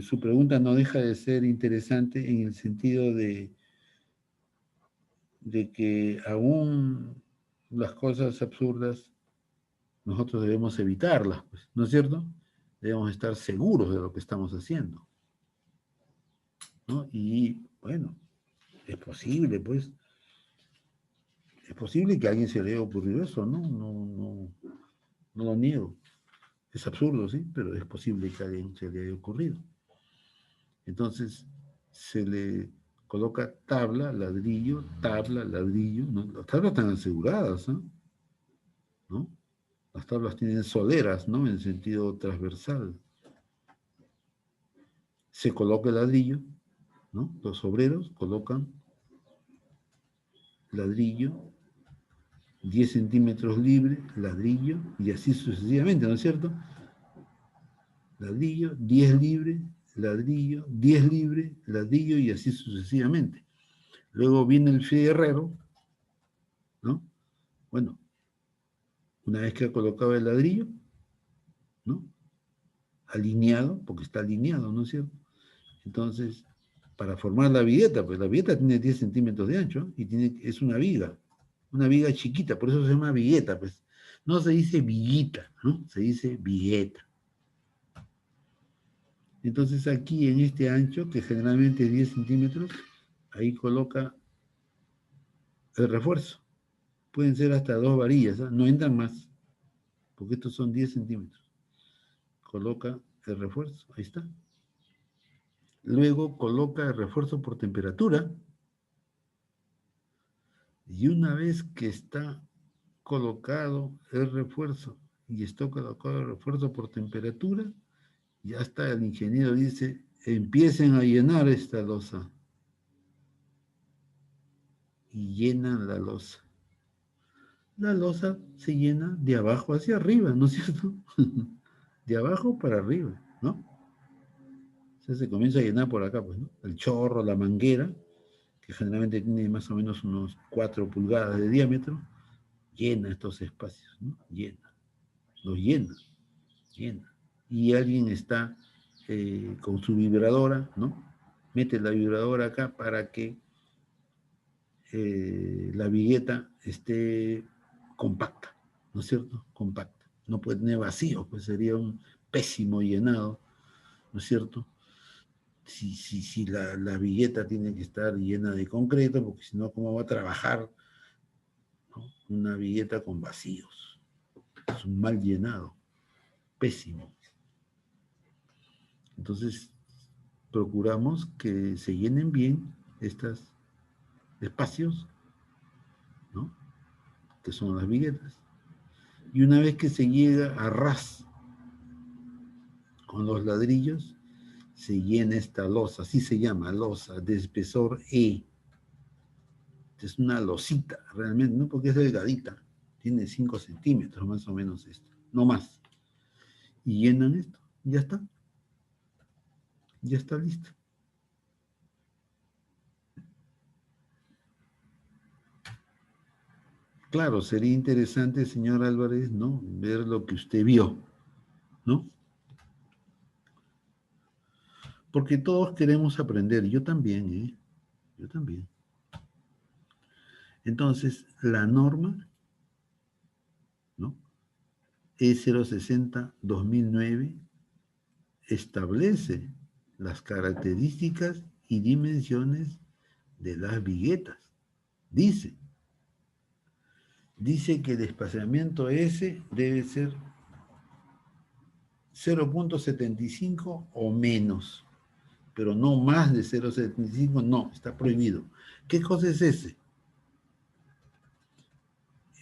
su pregunta no deja de ser interesante en el sentido de que aún las cosas absurdas nosotros debemos evitarlas, pues, ¿no es cierto? Debemos estar seguros de lo que estamos haciendo, ¿no? Y bueno, es posible, pues, es posible que a alguien se le haya ocurrido eso, ¿no? No lo niego. Es absurdo, sí, pero es posible que a alguien se le haya ocurrido. Entonces, se le coloca tabla, ladrillo, ¿no? Las tablas están aseguradas, ¿no? ¿No? Las tablas tienen soleras, ¿no? En sentido transversal. Se coloca el ladrillo, ¿no? Los obreros colocan ladrillo, 10 centímetros libre, ladrillo, y así sucesivamente, ¿no es cierto? Ladrillo, 10 libre, ladrillo, 10 libre, ladrillo, y así sucesivamente. Luego viene el fierrero, ¿no? Bueno, Una vez que ha colocado el ladrillo, ¿no? Alineado, porque está alineado, ¿no es cierto? Entonces, para formar la vigueta, pues la vigueta tiene 10 centímetros de ancho y es una viga chiquita, por eso se llama vigueta, pues. No se dice viguita, ¿no? Se dice vigueta. Entonces aquí en este ancho, que generalmente es 10 centímetros, ahí coloca el refuerzo. Pueden ser hasta 2 varillas, ¿eh? No entran más, porque estos son 10 centímetros. Coloca el refuerzo, ahí está. Luego coloca el refuerzo por temperatura. Y una vez que está colocado el refuerzo y está colocado el refuerzo por temperatura, ya está, el ingeniero dice, empiecen a llenar esta losa. Y llenan la losa. La losa se llena de abajo hacia arriba, ¿no es cierto? De abajo para arriba, ¿no? O sea, se comienza a llenar por acá, pues, ¿no? El chorro, la manguera, que generalmente tiene más o menos unos 4 pulgadas de diámetro, llena estos espacios, ¿no? Llena, los llena, llena. Y alguien está con su vibradora, ¿no? Mete la vibradora acá para que la vigueta esté compacta, ¿no es cierto? Compacta. No puede tener vacío, pues sería un pésimo llenado, ¿no es cierto? Si la vigueta tiene que estar llena de concreto, porque si no, ¿cómo va a trabajar, ¿no? Una vigueta con vacíos? Es un mal llenado, pésimo. Entonces, procuramos que se llenen bien estos espacios, ¿no? Que son las viguetas. Y una vez que se llega a ras con los ladrillos, se llena esta losa, así se llama, losa, de espesor E. Es una losita, realmente, no porque es delgadita, tiene 5 centímetros más o menos esto, no más. Y llenan esto, ya está listo. Claro, sería interesante, señor Álvarez, ¿no? Ver lo que usted vio, ¿no? Porque todos queremos aprender, yo también, ¿eh? Yo también. Entonces, la norma, ¿no? E060-2009 establece las características y dimensiones de las viguetas. Dice que el espaciamiento S debe ser 0.75 o menos, pero no más de 0.75, no, está prohibido. ¿Qué cosa es ese?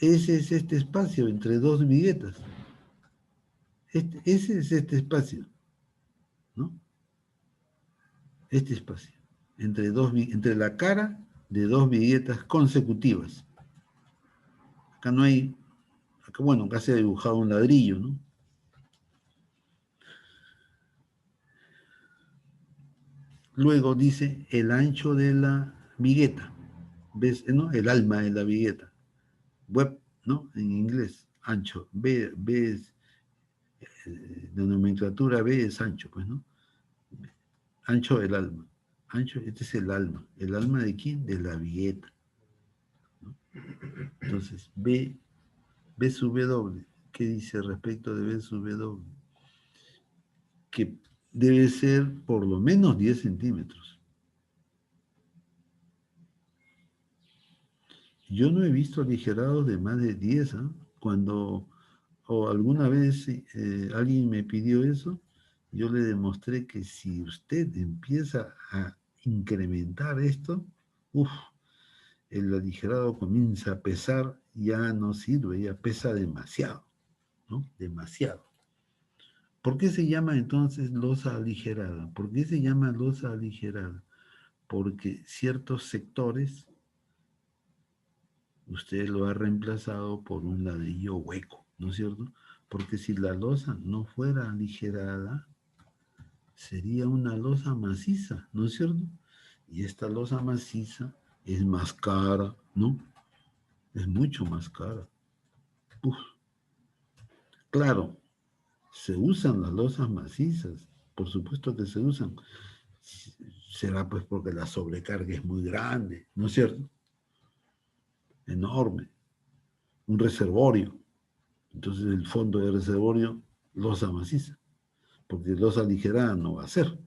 Ese es este espacio entre dos viguetas. Ese es este espacio, ¿no? Este espacio, entre la cara de dos viguetas consecutivas. Acá no hay, acá, bueno, acá se ha dibujado un ladrillo, ¿no? Luego dice el ancho de la vigueta, ¿ves? ¿No? El alma de la vigueta. Web, ¿no? En inglés, ancho. B es, de nomenclatura B es ancho, pues, ¿no? Ancho del alma. Ancho, este es el alma. ¿El alma de quién? De la vigueta, ¿no? Entonces, B sub W. ¿Qué dice respecto de B sub W? Que debe ser por lo menos 10 centímetros. Yo no he visto aligerados de más de 10, ¿eh? Cuando, o alguna vez alguien me pidió eso, yo le demostré que si usted empieza a incrementar esto, uff, el aligerado comienza a pesar, ya no sirve, ya pesa demasiado, ¿no? Demasiado. ¿Por qué se llama entonces losa aligerada? ¿Por qué se llama losa aligerada? Porque ciertos sectores usted lo ha reemplazado por un ladrillo hueco, ¿no es cierto? Porque si la losa no fuera aligerada, sería una losa maciza, ¿no es cierto? Y esta losa maciza es más cara, ¿no? Es mucho más cara. Uf. Claro, se usan las losas macizas, por supuesto que se usan. Será pues porque la sobrecarga es muy grande, ¿no es cierto? Enorme. Un reservorio. Entonces el fondo del reservorio, losa maciza, porque losa aligerada no va a ser.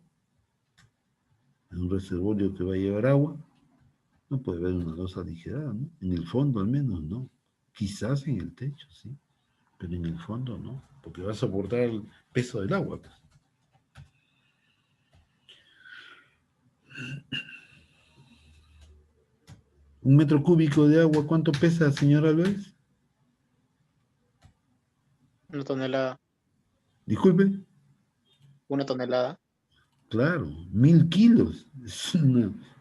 En un reservorio que va a llevar agua, no puede haber una losa aligerada, ¿no? En el fondo al menos no. Quizás en el techo, sí, pero en el fondo no, porque va a soportar el peso del agua, pues. Un metro cúbico de agua, ¿cuánto pesa, señor Álvarez? 1 tonelada. Disculpe. 1 tonelada. Claro, 1000 kilos.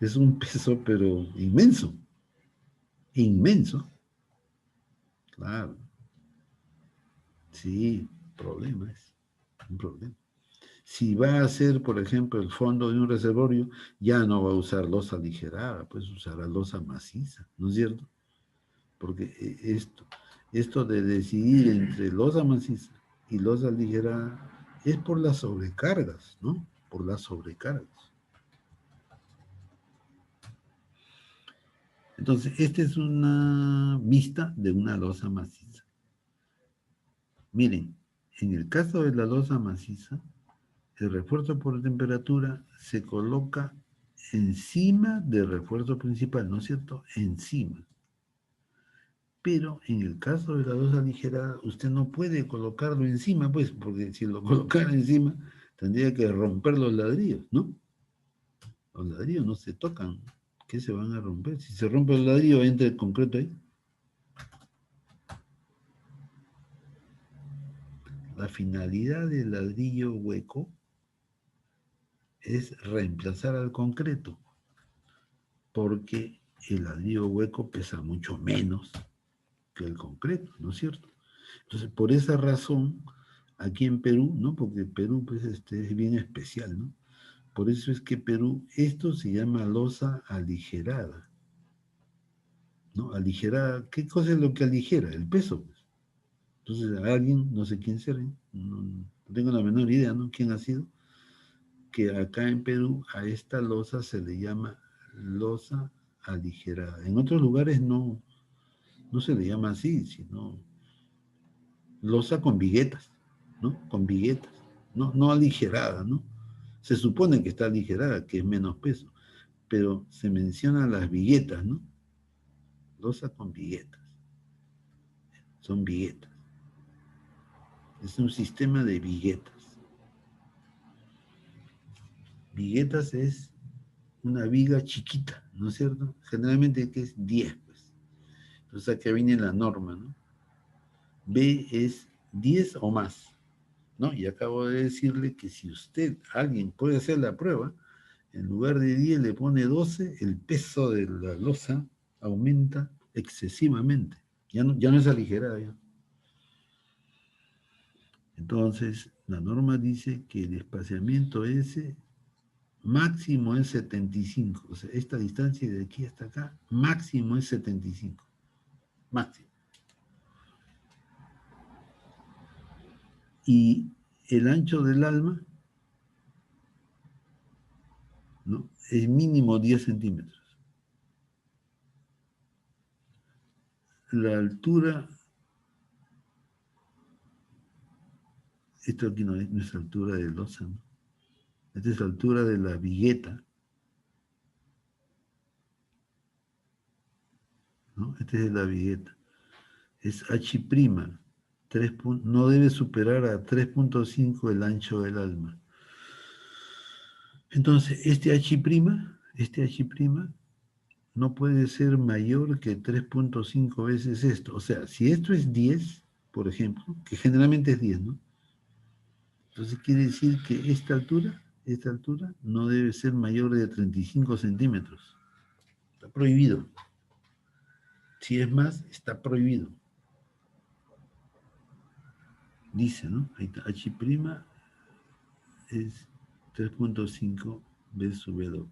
Es un peso, pero inmenso. Inmenso. Claro. Sí, problema es. Un problema. Si va a ser, por ejemplo, el fondo de un reservorio, ya no va a usar losa aligerada, pues usará losa maciza, ¿no es cierto? Porque esto de decidir entre losa maciza y losa aligerada es por las sobrecargas, ¿no? Por las sobrecargas. Entonces, esta es una vista de una losa maciza. Miren, en el caso de la losa maciza, el refuerzo por temperatura se coloca encima del refuerzo principal, ¿no es cierto? Encima. Pero en el caso de la losa aligerada, usted no puede colocarlo encima, pues, porque si lo colocara encima, tendría que romper los ladrillos, ¿no? Los ladrillos no se tocan. ¿Qué se van a romper? Si se rompe el ladrillo, entra el concreto ahí. La finalidad del ladrillo hueco es reemplazar al concreto, porque el ladrillo hueco pesa mucho menos que el concreto, ¿no es cierto? Entonces, por esa razón, aquí en Perú, ¿no? Porque Perú, pues, es bien especial, ¿no? Por eso es que Perú, esto se llama losa aligerada, ¿no? Aligerada, ¿qué cosa es lo que aligera? El peso, pues. Entonces, alguien, no sé quién será, no tengo la menor idea, ¿no? ¿Quién ha sido? Que acá en Perú a esta losa se le llama losa aligerada. En otros lugares no se le llama así, sino losa con viguetas, ¿no? Con viguetas, no aligerada, ¿no? Se supone que está aligerada, que es menos peso, pero se mencionan las viguetas, ¿no? Losa con viguetas, son viguetas. Es un sistema de viguetas. Viguetas es una viga chiquita, ¿no es cierto? Generalmente que es 10, pues. Entonces acá viene la norma, ¿no? B es 10 o más, ¿no? Y acabo de decirle que si usted, alguien puede hacer la prueba, en lugar de 10 le pone 12, el peso de la losa aumenta excesivamente. Ya no es aligerada ya. Entonces, la norma dice que el espaciamiento S máximo es 75. O sea, esta distancia de aquí hasta acá, máximo es 75. Máximo. Y el ancho del alma, ¿no? Es mínimo 10 centímetros. La altura, esto aquí no es altura de losa, ¿no? Esta es la altura de la vigueta, ¿no? Esta es la vigueta. Es H', no debe superar a 3.5 el ancho del alma. Entonces, este H' no puede ser mayor que 3.5 veces esto. O sea, si esto es 10, por ejemplo, que generalmente es 10, ¿no? Entonces quiere decir que esta altura no debe ser mayor de 35 centímetros. Está prohibido. Si es más, está prohibido. Dice, ¿no? Ahí está, H' es 3.5 veces W.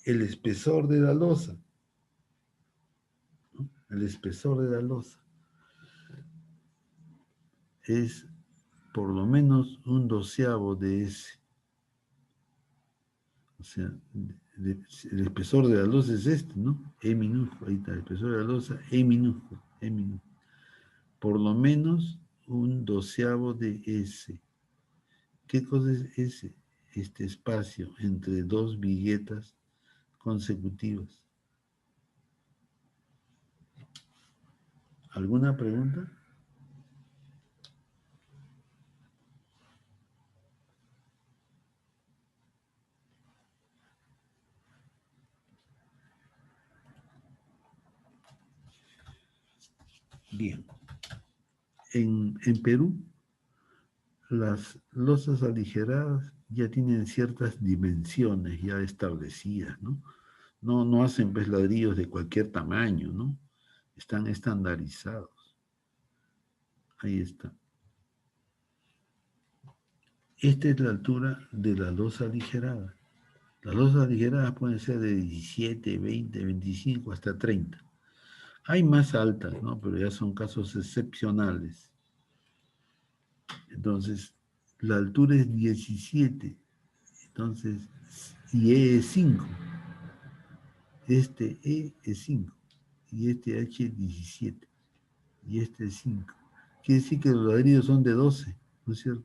El espesor de la losa, ¿no? El espesor de la losa. es por lo menos un doceavo de ese. O sea, el espesor de la losa es este, ¿no? E minúsculo, ahí está, el espesor de la losa, E minúsculo, E minúsculo. Por lo menos un doceavo de S. ¿Qué cosa es S? Este espacio entre dos viguetas consecutivas. ¿Alguna pregunta? Bien. En Perú, las losas aligeradas ya tienen ciertas dimensiones ya establecidas, ¿no? No hacen pues ladrillos de cualquier tamaño, ¿no? Están estandarizados. Ahí está. Esta es la altura de la losa aligerada. Las losas aligeradas pueden ser de 17, 20, 25 hasta 30. Hay más altas, ¿no? Pero ya son casos excepcionales. Entonces, la altura es 17. Entonces, y E es 5. Este E es 5. Y este H es 17. Y este es 5. Quiere decir que los ladrillos son de 12, ¿no es cierto?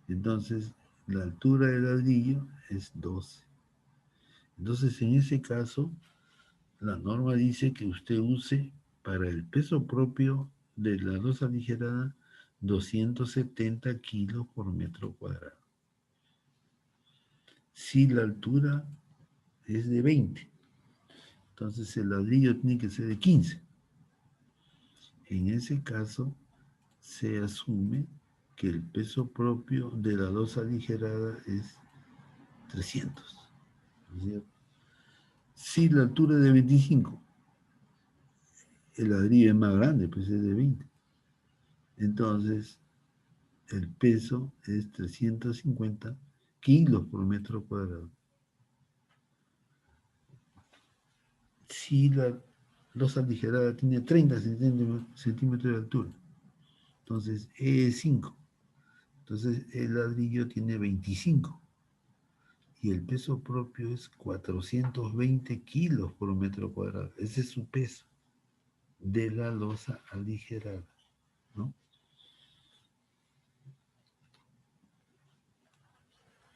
Entonces, la altura del ladrillo es 12. Entonces, en ese caso, la norma dice que usted use para el peso propio de la losa aligerada 270 kilos por metro cuadrado. Si la altura es de 20, entonces el ladrillo tiene que ser de 15. En ese caso, se asume que el peso propio de la losa aligerada es 300. ¿No es cierto? Si la altura es de 25, el ladrillo es más grande, pues es de 20. Entonces, el peso es 350 kilos por metro cuadrado. Si la losa aligerada tiene 30 centímetros de altura, entonces E es 5. Entonces el ladrillo tiene 25 y el peso propio es 420 kilos por metro cuadrado. Ese es su peso de la losa aligerada, ¿no?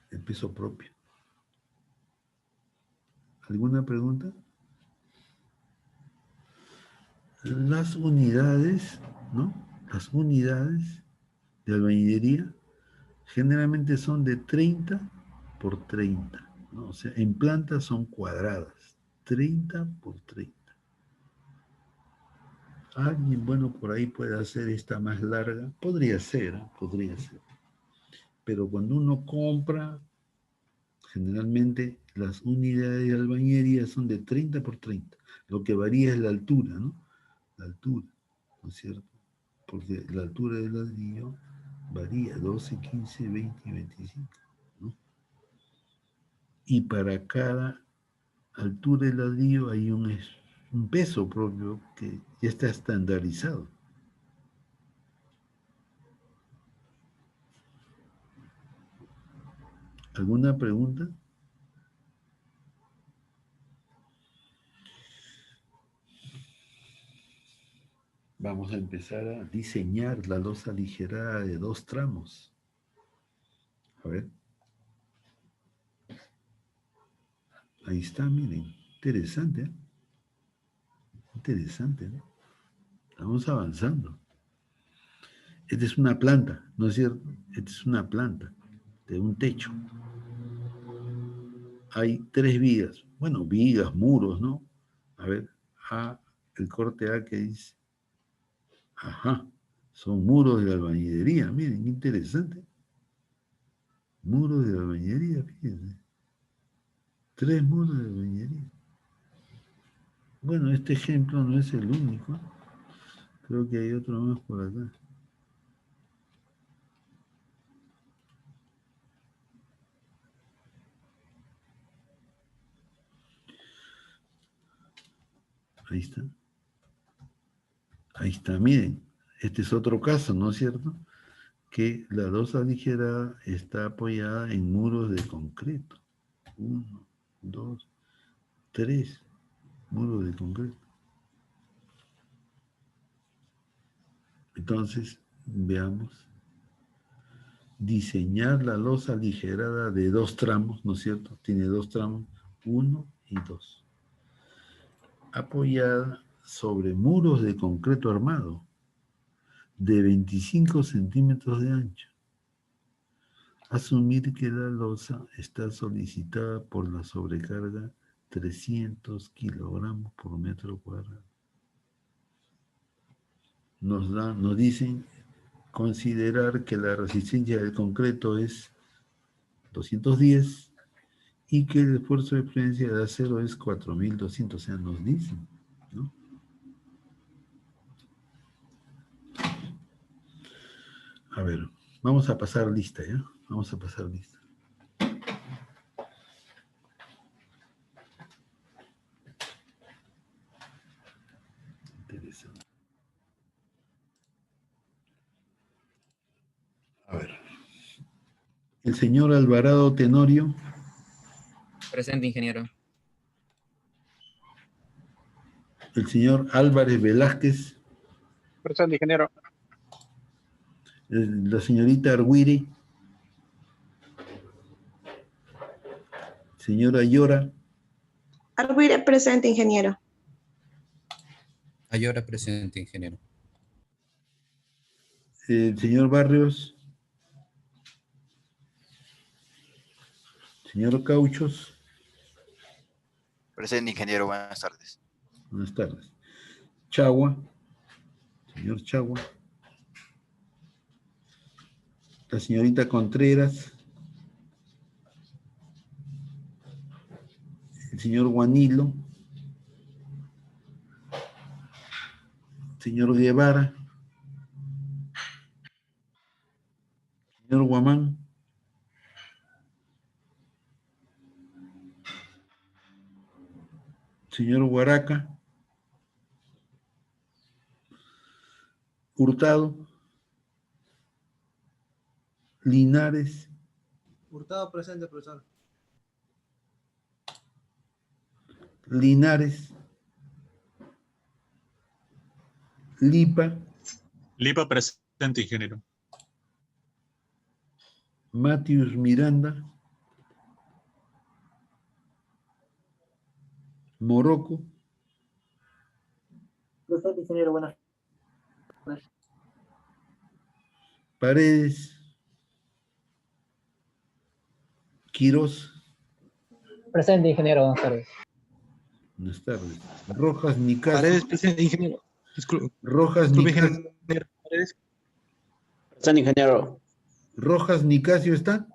El peso propio. ¿Alguna pregunta? Las unidades, ¿no? Las unidades de albañilería generalmente son de 30 por 30, ¿no? O sea, en planta son cuadradas, 30 por 30. Alguien, bueno, por ahí puede hacer esta más larga, podría ser, ¿eh? Podría ser. Pero cuando uno compra, generalmente las unidades de albañería son de 30 por 30. Lo que varía es la altura, ¿no? La altura, ¿no es cierto? Porque la altura del ladrillo varía 12, 15, 20 y 25, ¿no? Y para cada altura del ladrillo hay un peso propio que ya está estandarizado. ¿Alguna pregunta? Vamos a empezar a diseñar la losa aligerada de 2 tramos. A ver. Ahí está, miren. Interesante, ¿eh? Interesante, ¿no? Estamos avanzando. Esta es una planta, ¿no es cierto? Esta es una planta de un techo. Hay 3 vigas. Bueno, vigas, muros, ¿no? A ver, el corte A que dice. Ajá, son muros de albañilería. Miren, qué interesante. Muros de albañilería, fíjense. 3 muros de albañilería. Bueno, este ejemplo no es el único. Creo que hay otro más por acá. Ahí está. Ahí está, miren. Este es otro caso, ¿no es cierto? Que la losa ligera está apoyada en muros de concreto. 1, 2, 3 muros de concreto. Entonces, veamos. Diseñar la losa aligerada de 2 tramos, ¿no es cierto? Tiene 2 tramos, 1 y 2. Apoyada sobre muros de concreto armado de 25 centímetros de ancho. Asumir que la losa está solicitada por la sobrecarga 300 kilogramos por metro cuadrado. Nos dicen considerar que la resistencia del concreto es 210 y que el esfuerzo de frecuencia de acero es 4200, o sea, nos dicen, ¿no? A ver, vamos a pasar lista, ¿ya? Vamos a pasar lista. Interesante. A ver. El señor Alvarado Tenorio. Presente, ingeniero. El señor Álvarez Velázquez. Presente, ingeniero. La señorita Arguiri. Señora Ayora. Arguire, presente, ingeniero. Ayora, presente, ingeniero. El señor Barrios. Señor Cauchos. Presente, ingeniero. Buenas tardes. Buenas tardes. Chagua. Señor Chagua. La señorita Contreras. El señor Guanilo. Señor Guevara. Señor Guamán. Señor Huaraca. Hurtado. Linares. Hurtado presente, profesor. Linares. Lipa. Lipa presente, ingeniero. Matius Miranda. Morocco. Presente, ingeniero. Buenas tardes. Paredes. Quirós. Presente, ingeniero. Buenas tardes. Buenas tardes. Rojas Nicasio. Paredes, presente, ingeniero. Rojas Disculpe, Nicasio. ingeniero. Paredes. Presente, ingeniero. Rojas Nicasio está.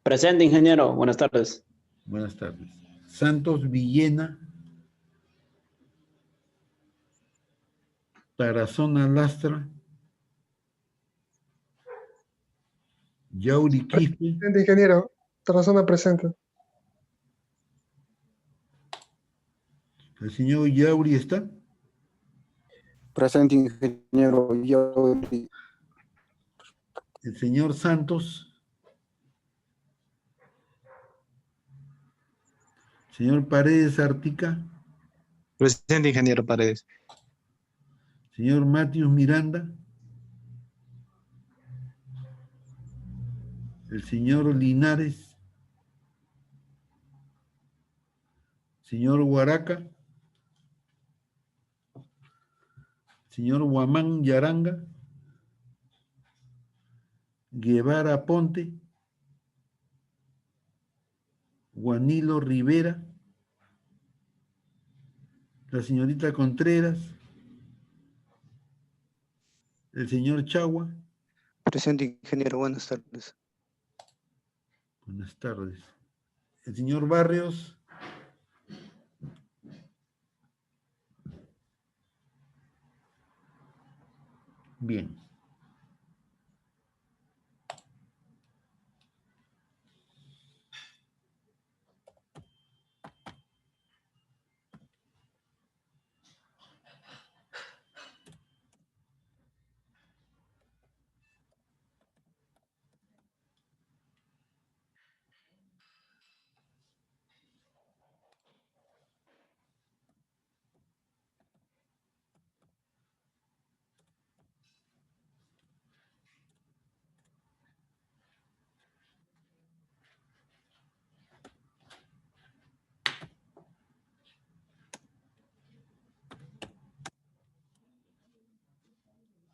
Presente, ingeniero. Buenas tardes. Buenas tardes. Santos Villena. Tarazona Lastra. Yauri Quispe. Presente, ingeniero. Tarazona presente. El señor Yauri está. Presente, ingeniero. El señor Santos. Señor Paredes Artica. Presente, ingeniero Paredes. Señor Matius Miranda. El señor Linares. Señor Huaraca. Señor Guamán Yaranga. Guevara Ponte. Guanilo Rivera. La señorita Contreras. El señor Chagua. Presente, ingeniero. Buenas tardes. Buenas tardes. El señor Barrios. Bien.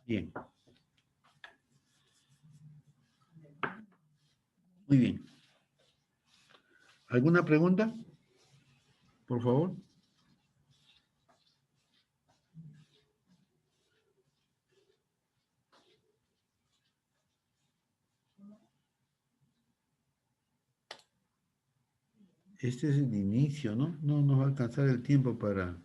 Bien. Muy bien. ¿Alguna pregunta? Por favor. Este es el inicio, ¿no? No nos va a alcanzar el tiempo para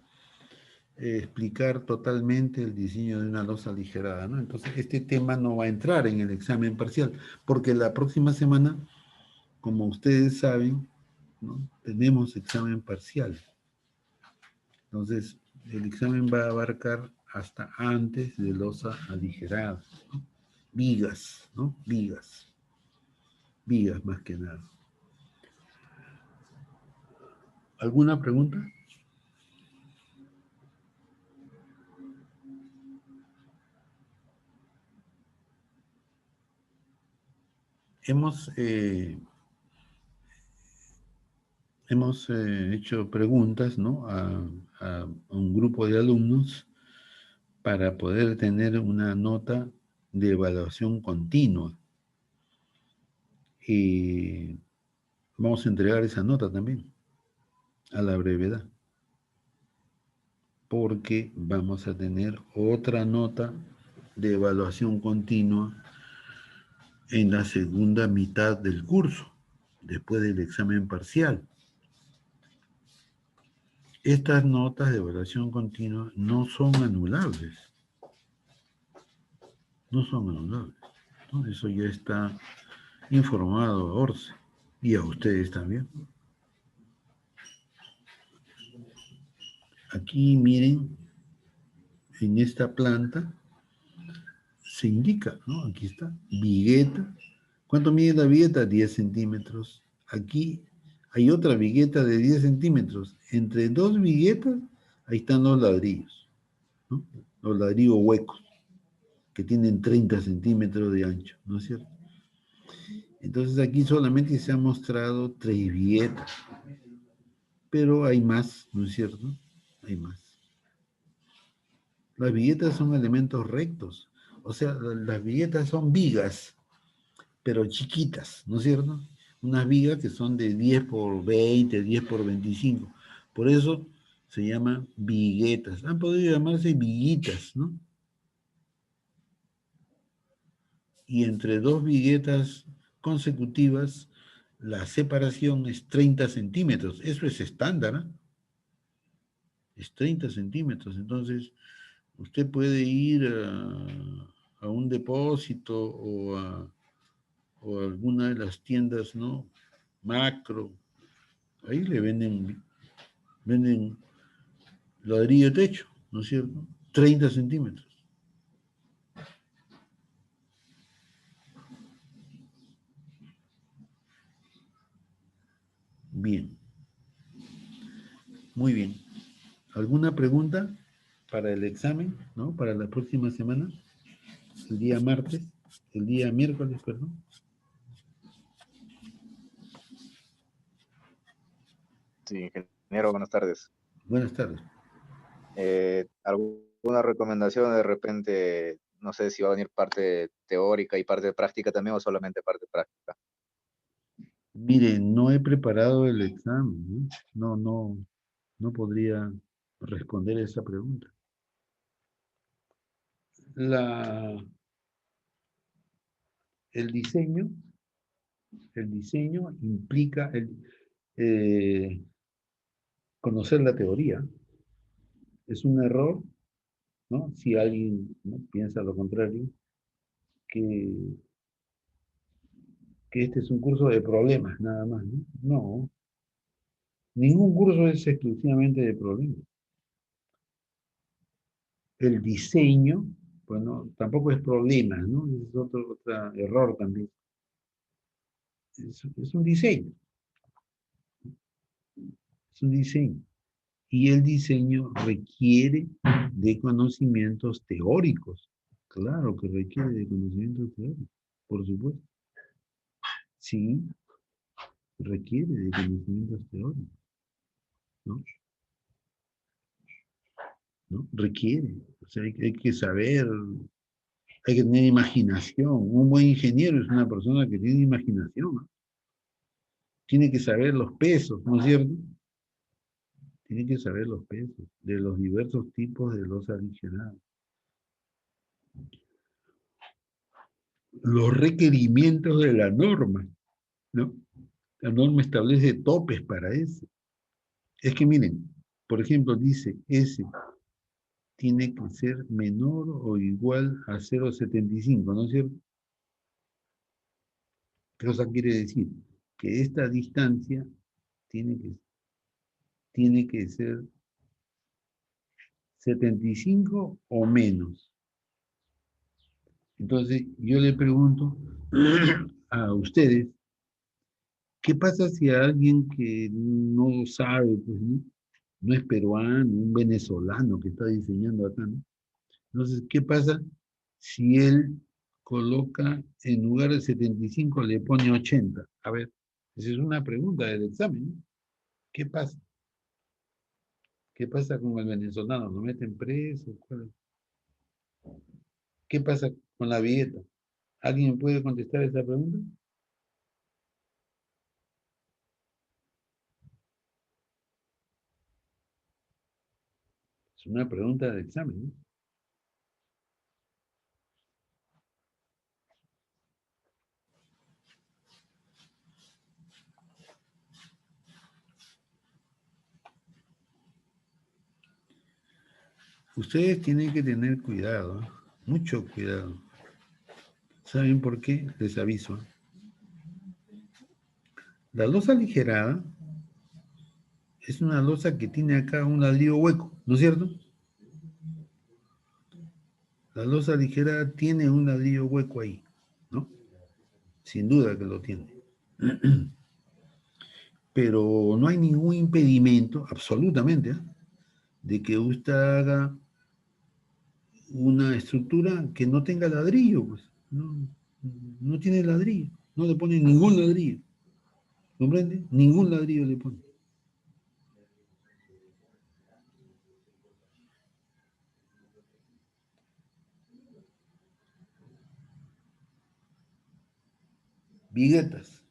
explicar totalmente el diseño de una losa aligerada, ¿no? Entonces, este tema no va a entrar en el examen parcial, porque la próxima semana, como ustedes saben, ¿no? Tenemos examen parcial. Entonces, el examen va a abarcar hasta antes de losa aligerada, ¿no? Vigas, ¿no? Vigas. Vigas más que nada. ¿Alguna pregunta? Hemos hecho preguntas, ¿no? a un grupo de alumnos para poder tener una nota de evaluación continua. Y vamos a entregar esa nota también a la brevedad, porque vamos a tener otra nota de evaluación continua en la segunda mitad del curso, después del examen parcial. Estas notas de evaluación continua no son anulables. No son anulables, ¿no? Eso ya está informado a ORCE y a ustedes también. Aquí miren, en esta planta se indica, ¿no? Aquí está, vigueta. ¿Cuánto mide la vigueta? 10 centímetros. Aquí hay otra vigueta de 10 centímetros. Entre dos viguetas, ahí están los ladrillos, ¿no? Los ladrillos huecos, que tienen 30 centímetros de ancho, ¿no es cierto? Entonces aquí solamente se han mostrado 3 viguetas, pero hay más, ¿no es cierto? Hay más. Las viguetas son elementos rectos, o sea, las viguetas son vigas, pero chiquitas, ¿no es cierto? Unas vigas que son de 10 por 20, 10 por 25. Por eso se llaman viguetas. Han podido llamarse viguitas, ¿no? Y entre dos viguetas consecutivas, la separación es 30 centímetros. Eso es estándar, ¿eh? Es 30 centímetros. Entonces, usted puede ir a un depósito o a alguna de las tiendas, ¿no? Macro. Ahí le venden ladrillo de techo, ¿no es cierto? 30 centímetros. Bien. Muy bien. ¿Alguna pregunta para el examen, ¿no? Para la próxima semana, el día martes, el día miércoles, perdón. Sí, ingeniero, buenas tardes. Buenas tardes. ¿Alguna recomendación de repente? No sé si va a venir parte teórica y parte práctica también o solamente parte práctica. Mire, no he preparado el examen, ¿no? No podría responder esa pregunta. El diseño implica conocer la teoría. Es un error, ¿no? Si alguien, ¿no?, piensa lo contrario, que este es un curso de problemas, nada más, ¿no? No, ningún curso es exclusivamente de problemas. El diseño, bueno, tampoco es problemas, ¿no? Es otro error también. Es un diseño. Es un diseño. Y el diseño requiere de conocimientos teóricos. Claro que requiere de conocimientos teóricos, por supuesto. Sí, requiere de conocimientos teóricos, ¿no? ¿No? Requiere. O sea, hay que saber Hay que tener imaginación. Un buen ingeniero es una persona que tiene imaginación, ¿no? Tiene que saber los pesos, ¿no es cierto? Tiene que saber los pesos de los diversos tipos de losa aligerada. Los requerimientos de la norma, ¿no? La norma establece topes para eso. Es que miren, por ejemplo, dice S tiene que ser menor o igual a 0,75, ¿no es cierto? ¿Qué cosa quiere decir? Que esta distancia tiene que ser 75 o menos. Entonces, yo le pregunto a ustedes, ¿qué pasa si a alguien que no sabe, pues, no es peruano, un venezolano que está diseñando acá, ¿no? Entonces, ¿qué pasa si él coloca en lugar de 75 le pone 80? A ver, esa es una pregunta del examen, ¿no? ¿Qué pasa? ¿Qué pasa con el venezolano? ¿Lo meten preso? ¿Qué pasa con la Vieta? ¿Alguien me puede contestar esa pregunta? Es una pregunta de examen, ¿no? Ustedes tienen que tener cuidado, ¿eh? Mucho cuidado. ¿Saben por qué? Les aviso. La losa aligerada es una losa que tiene acá un ladrillo hueco, ¿no es cierto? La losa aligerada tiene un ladrillo hueco ahí, ¿no? Sin duda que lo tiene. Pero no hay ningún impedimento, absolutamente, ¿eh?, de que usted haga una estructura que no tenga ladrillo, pues. No tiene ladrillo, no le pone ningún ladrillo. ¿Comprende? Ningún ladrillo le pone. Viguetas.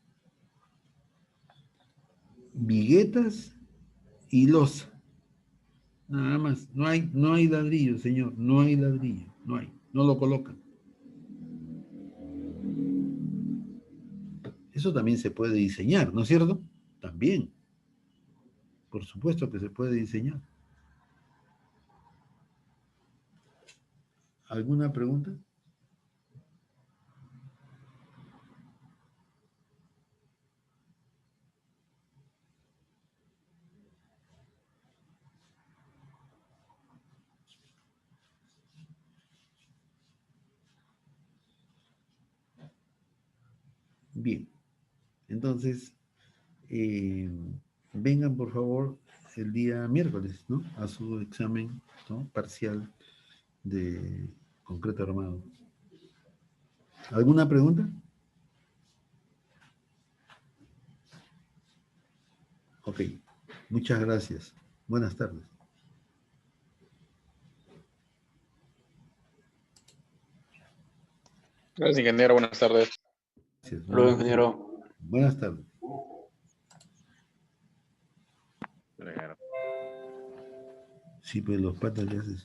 Viguetas y losa. Nada más. No hay ladrillo, señor. No hay ladrillo. No hay. No lo colocan. Eso también se puede diseñar, ¿no es cierto? También. Por supuesto que se puede diseñar. ¿Alguna pregunta? Bien. Entonces, vengan por favor el día miércoles, ¿no? A su examen, ¿no?, parcial de concreto armado. ¿Alguna pregunta? Ok. Muchas gracias. Buenas tardes. Gracias, ingeniero. Buenas tardes. Gracias. Luego, ingeniero. Buenas tardes. Sí, pues los patas ya se